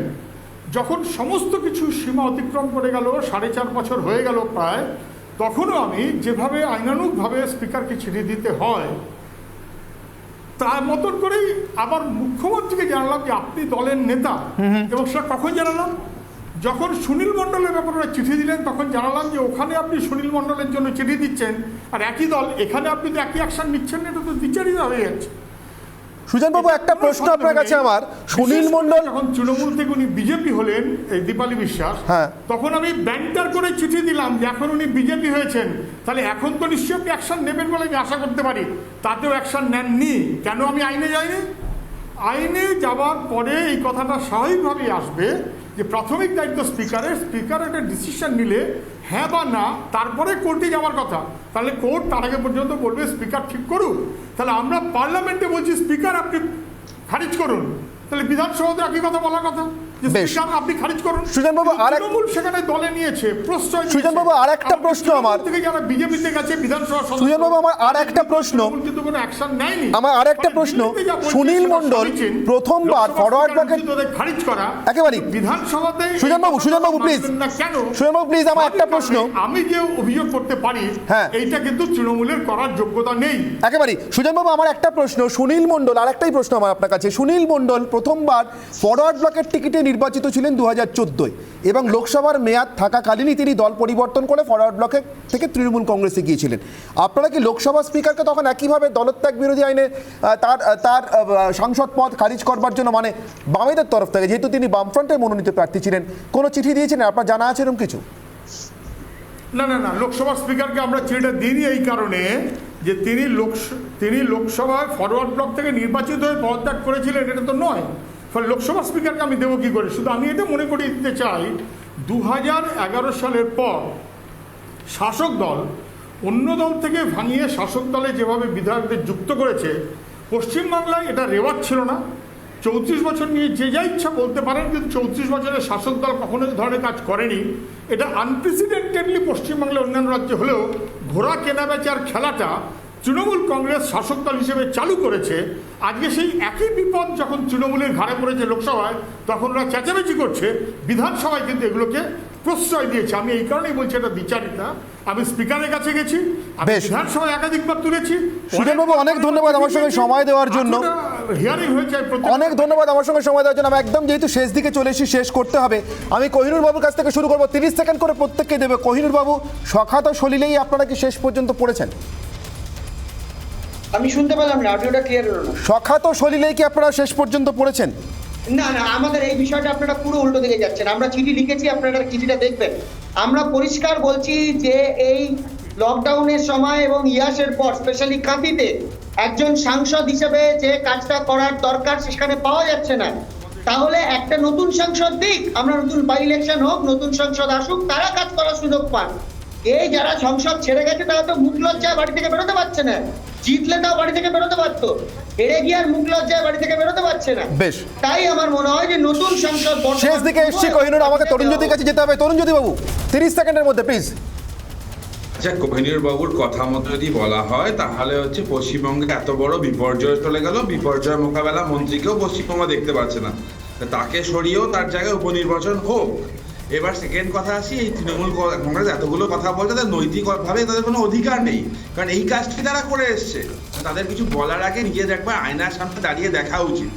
[SPEAKER 3] যখন সমস্ত কিছু সীমা অতিক্রম করে গেল, 4.5 বছর হয়ে গেল প্রায়, তখনও আমি যেভাবে আইনানুগভাবে স্পিকারকে চিঠি দিতে হয় তার মতন করেই আবার মুখ্যমন্ত্রীকে জানালাম যে আপনি দলের নেতা, এবং সেটা কখন জানালাম, যখন সুনীল মণ্ডলের ব্যাপারে চিঠি দিলেন তখন জানালাম যে ওখানে আপনি সুনীল মণ্ডলের জন্য চিঠি দিচ্ছেন আর একই দল, এখানে আপনি তো একই অ্যাকশন নিচ্ছেন না, এটা তো দ্বিচারিতা হয়ে যাচ্ছে।
[SPEAKER 1] সুজনবাবু, একটা প্রশ্ন আপনার কাছে আমার, সুনীল মণ্ডল
[SPEAKER 3] যখন তৃণমূল থেকে উনি বিজেপি হলেন, এই দীপালি বিশ্বাস, তখন আমি ব্যান্টার করে চিঠি দিলাম যে এখন উনি বিজেপি হয়েছেন, তাহলে এখন তো নিশ্চয়ই আপনি অ্যাকশন নেবেন বলে আমি আশা করতে পারি। তাতেও অ্যাকশন নেননি কেন? আমি আইনে যাইনি। আইনে যাওয়ার পরে এই কথাটা স্বাভাবিকভাবেই আসবে যে প্রাথমিক দায়িত্ব স্পিকার একটা ডিসিশন নিলে হ্যাঁ বা না, তারপরে কোর্টে যাওয়ার কথা। তাহলে কোর্ট তার আগে পর্যন্ত বলবে স্পিকার ঠিক করুন। তাহলে আমরা পার্লামেন্টে বলছি স্পিকার আপনি খারিজ করুন, তাহলে বিধানসভাতে একই কথা বলার কথা যে স্পিকার আপনি খারিজ করুন।
[SPEAKER 1] সুজনবাবু,
[SPEAKER 3] তৃণমূল সেখানে দলে নিয়েছে, প্রশ্রয়।
[SPEAKER 1] সুজনবাবু, আরেকটা প্রশ্ন আমার
[SPEAKER 3] থেকে যারা বিজেপিতে গেছে বিধানসভা সদস্য,
[SPEAKER 1] সুজনবাবু আমার আরেকটা প্রশ্ন,
[SPEAKER 3] কিন্তু কোনো অ্যাকশন নেয়নি।
[SPEAKER 1] আমার আরেকটা প্রশ্ন, সুনীল মণ্ডল প্রথমবার ফরওয়ার্ড ব্লকের
[SPEAKER 3] খারিজ করা
[SPEAKER 1] একেবারে
[SPEAKER 3] বিধানসভাতে।
[SPEAKER 1] সুজনবাবু প্লিজ,
[SPEAKER 3] কেন?
[SPEAKER 1] সুজনবাবু প্লিজ, আমার একটা প্রশ্ন,
[SPEAKER 3] আমি যে অভিযোগ করতে পারি এইটা কিন্তু তৃণমূলের করার যোগ্যতা নেই
[SPEAKER 1] একেবারে। সুজনবাবু, আমার একটা প্রশ্ন, সুনীল মণ্ডল, আরেকটাই প্রশ্ন আমার আপনার কাছে, সুনীল মণ্ডল প্রথমবার ফরওয়ার্ড ব্লকের টিকিটে নির্বাচিত ছিলেন 2014-য় এবং লোকসভার মেয়াদ থাকাকালীনই তিনি দল পরিবর্তন করে ফরওয়ার্ড ব্লকে থেকে তৃণমূল কংগ্রেসে গিয়েছিলেন। আপনারা কি লোকসভা স্পিকারকে তখন একইভাবে দলত্যাগ বিরোধী আইনে তার সাংসদ পদ খারিজ করবার জন্য, মানে বামেদের তরফ থেকে, যেহেতু তিনি বামফ্রন্টের মনোনীত প্রার্থী ছিলেন, কোনো চিঠি দিয়েছিলেন? আপনার জানা আছে এরকম কিছু?
[SPEAKER 3] না, লোকসভা স্পিকারকে আমরা চিঠিটা দিইনি এই কারণে যে তিনি লোকসভায় ফরওয়ার্ড ব্লক থেকে নির্বাচিত হয়ে পদত্যাগ করেছিলেন, এটা তো নয়। ফলে লোকসভা স্পিকারকে আমি দেবো কী করে? শুধু আমি এটা মনে করিয়ে দিতে চাই, 2011 সালের পর শাসক দল অন্য দল থেকে ভাঙিয়ে শাসক দলে যেভাবে বিধায়কদের যুক্ত করেছে, পশ্চিমবাংলায় এটা রেওয়াজ ছিল না। 34 বছর নিয়ে যে যা ইচ্ছা বলতে পারেন, কিন্তু 34 বছরের শাসক দল কখনো এই ধরনের কাজ করেনি। এটা আনপ্রেসিডেন্টেডলি পশ্চিমবাংলার অন্যান্য রাজ্যে হলেও ঘোড়া কেনাবেচার খেলাটা তৃণমূল কংগ্রেস শাসক দল হিসেবে চালু করেছে। আজকে সেই একই বিপদ যখন তৃণমূলের ঘাড়ে পড়েছে লোকসভায়, তখন ওরা চেঁচামেচি করছে, বিধানসভায় কিন্তু এগুলোকে প্রশ্রয় দিয়েছে। আমি এই কারণেই বলছি এটা বিচারিতা। আমি স্পিকারের কাছে গেছি, আমি বিধানসভায় একাধিকবার তুলেছি।
[SPEAKER 1] সুজনবাবু, অনেক ধন্যবাদ আমার সঙ্গে সময় দেওয়ার জন্য।
[SPEAKER 3] হিয়ারিং হয়েছে,
[SPEAKER 1] অনেক ধন্যবাদ আমার সঙ্গে সময় দেওয়ার জন্য। আমি একদম যেহেতু শেষ দিকে চলে এসেছি, শেষ করতে হবে, আমি কোহিনুর বাবুর কাছ থেকে শুরু করবো। 30 সেকেন্ড করে প্রত্যেককে দেবে। কোহিনুর বাবু, সখাত সলিলেই আপনারা কি শেষ পর্যন্ত পড়েছেন?
[SPEAKER 6] আমি শুনতে পেলাম না, অডিওটা ক্লিয়ার হলো না।
[SPEAKER 1] সখাত সলিলেই কি আপনারা শেষ পর্যন্ত পড়েছেন?
[SPEAKER 6] না, আমাদের এই বিষয়টা আপনারা পুরো উল্টো দিকে যাচ্ছেন। আমরা চিঠি লিখেছি, আপনারা চিঠিটা দেখবেন। আমরা পরিষ্কার বলছি যে এই লকডাউনের সময় এবং ইয়াসের পর, স্পেশালি কাঁথিতে একজন সাংসদ হিসেবে যে কাজটা করার দরকার সেখানে পাওয়া যাচ্ছে না। তাহলে একটা নতুন সাংসদ দিক, আমরা নতুন বাই ইলেকশন হোক, নতুন সংসদ আসুক, তারা কাজ করার সুযোগ পান। এই যারা সংসদ ছেড়ে গেছে তারা তো মুখ লজ্জায় বাড়ি থেকে বেরোতে পারছে না। জিতলে তাও বাড়ি থেকে বেরোতে পারতো, হেরে গিয়ে আর মুখ লজ্জায় বাড়ি থেকে বেরোতে পারছে না।
[SPEAKER 1] বেশ,
[SPEAKER 6] তাই আমার মনে হয় যে নতুন সংসদ
[SPEAKER 1] শেষ দিকে এসছি। কোহিনুর, আমাকে তরুণজ্যোতির কাছে যেতে হবে। তরুণজ্যোতি বাবু, 30 সেকেন্ডের মধ্যে প্লিজ।
[SPEAKER 7] আচ্ছা, কোহিনুর বাবুর কথা মতো যদি বলা হয়, তাহলে হচ্ছে পশ্চিমবঙ্গে এত বড় বিপর্যয় চলে গেল, বিপর্যয় মোকাবেলা মন্ত্রীকেও পশ্চিমবঙ্গ দেখতে পাচ্ছে না, তাকে সরিয়েও তার জায়গায় উপনির্বাচন হোক। এবার সেকেন্ড কথা আসি, এই তৃণমূল কংগ্রেস এতগুলো কথা বলতে, তাদের নৈতিকভাবে তাদের কোনো অধিকার নেই, কারণ এই কাজটি তারা করে এসছে। তাদের কিছু বলার আগে নিজের একবার আয়নার সামনে দাঁড়িয়ে দেখা উচিত।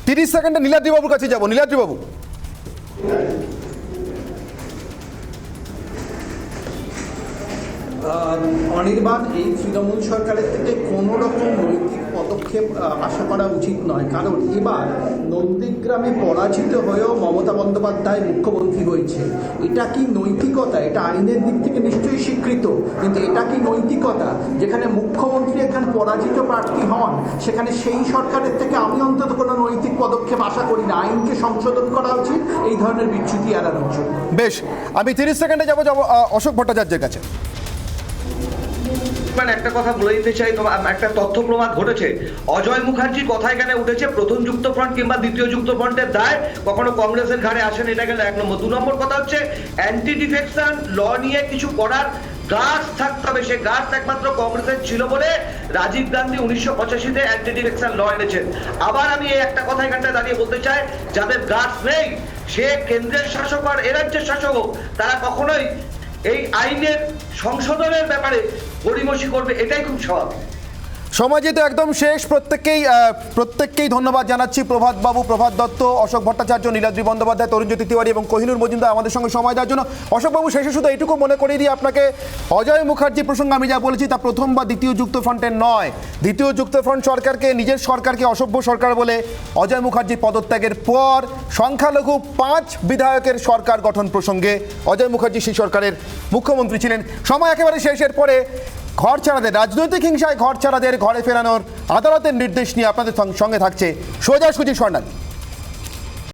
[SPEAKER 1] 30 সেকেন্ডে নীলাদ্রি বাবুর কাছে যাবো। নীলাদ্রি বাবু,
[SPEAKER 8] অনির্বাণ, এই তৃণমূল সরকারের থেকে কোনো রকম নৈতিক পদক্ষেপ আশা করা উচিত নয়, কারণ এবার নন্দীগ্রামে পরাজিত হয়েও মমতা বন্দ্যোপাধ্যায় মুখ্যমন্ত্রী হয়েছে। এটা কি নৈতিকতা? এটা আইনের দিক থেকে নিশ্চয়ই স্বীকৃত, কিন্তু এটা কি নৈতিকতা? যেখানে মুখ্যমন্ত্রী এখানে পরাজিত প্রার্থী হন, সেখানে সেই সরকারের থেকে আমি অন্তত কোনো নৈতিক পদক্ষেপ আশা করি না। আইনকে সংশোধন করা উচিত এই ধরনের বিচ্যুতি এড়ানোর জন্য।
[SPEAKER 1] বেশ, আমি 30 সেকেন্ডে যাবো অশোক ভট্টাচার্যের কাছে।
[SPEAKER 10] একটা কথা বলে দিতে চাই, তো একটা তথ্য প্রমাণ ঘটেছে। অজয় মুখার্জির কথা এখানে উঠেছে, প্রথম যুক্ত ফ্রন্ট কিংবা দ্বিতীয় যুক্ত ফ্রন্টের দায় কখনো কংগ্রেসের ঘাড়ে আসেন, এটা গেল 1 নম্বর। 2 নম্বর কথা হচ্ছে, অ্যান্টি ডিফেকশন ল নিয়ে কিছু করার গাছ থাকতে হবে। সে গাছ একমাত্র কংগ্রেসের ছিল বলে রাজীব গান্ধী 1985-তে অ্যান্টি ডিফেকশন ল এনেছেন। আবার আমি এই একটা কথা এখানটায় দাঁড়িয়ে বলতে চাই, যাদের গাছ নেই, সে কেন্দ্রের শাসক আর এ রাজ্যের শাসক হোক, তারা কখনোই এই আইনের সংশোধনের ব্যাপারে গড়িমসি করবে, এটাই খুব স্বাভাবিক।
[SPEAKER 1] সময় যেহেতু একদম শেষ, প্রত্যেককেই ধন্যবাদ জানাচ্ছি। প্রভাত বাবু, প্রভাত দত্ত, অশোক ভট্টাচার্য, নীলাদ্রি বন্দ্যোপাধ্যায়, তরুণজ্যোতি তিওয়ারি এবং কোহিনুর মজুমদার আমাদের সঙ্গে সময় দেওয়ার জন্য। অশোক বাবু, শেষে শুধু এইটুকু মনে করিয়ে দিই আপনাকে, অজয় মুখার্জি প্রসঙ্গে আমি যা বলেছি তা প্রথম বা দ্বিতীয় যুক্ত ফ্রন্টের নয়। দ্বিতীয় যুক্ত ফ্রন্ট সরকারকে, নিজের সরকারকে অসভ্য সরকার বলে অজয় মুখার্জি পদত্যাগের পর সংখ্যালঘু 5 বিধায়কের সরকার গঠন প্রসঙ্গে অজয় মুখার্জি সেই সরকারের মুখ্যমন্ত্রী ছিলেন। সময় একেবারে শেষের পরে ঘর ছাড়াদের, রাজনৈতিক হিংসায় ঘর ছাড়াদের ঘরে ফেরানোর আদালতের নির্দেশ নিয়ে আপনাদের সঙ্গে থাকছে সোজাসুজি স্বর্ণালী।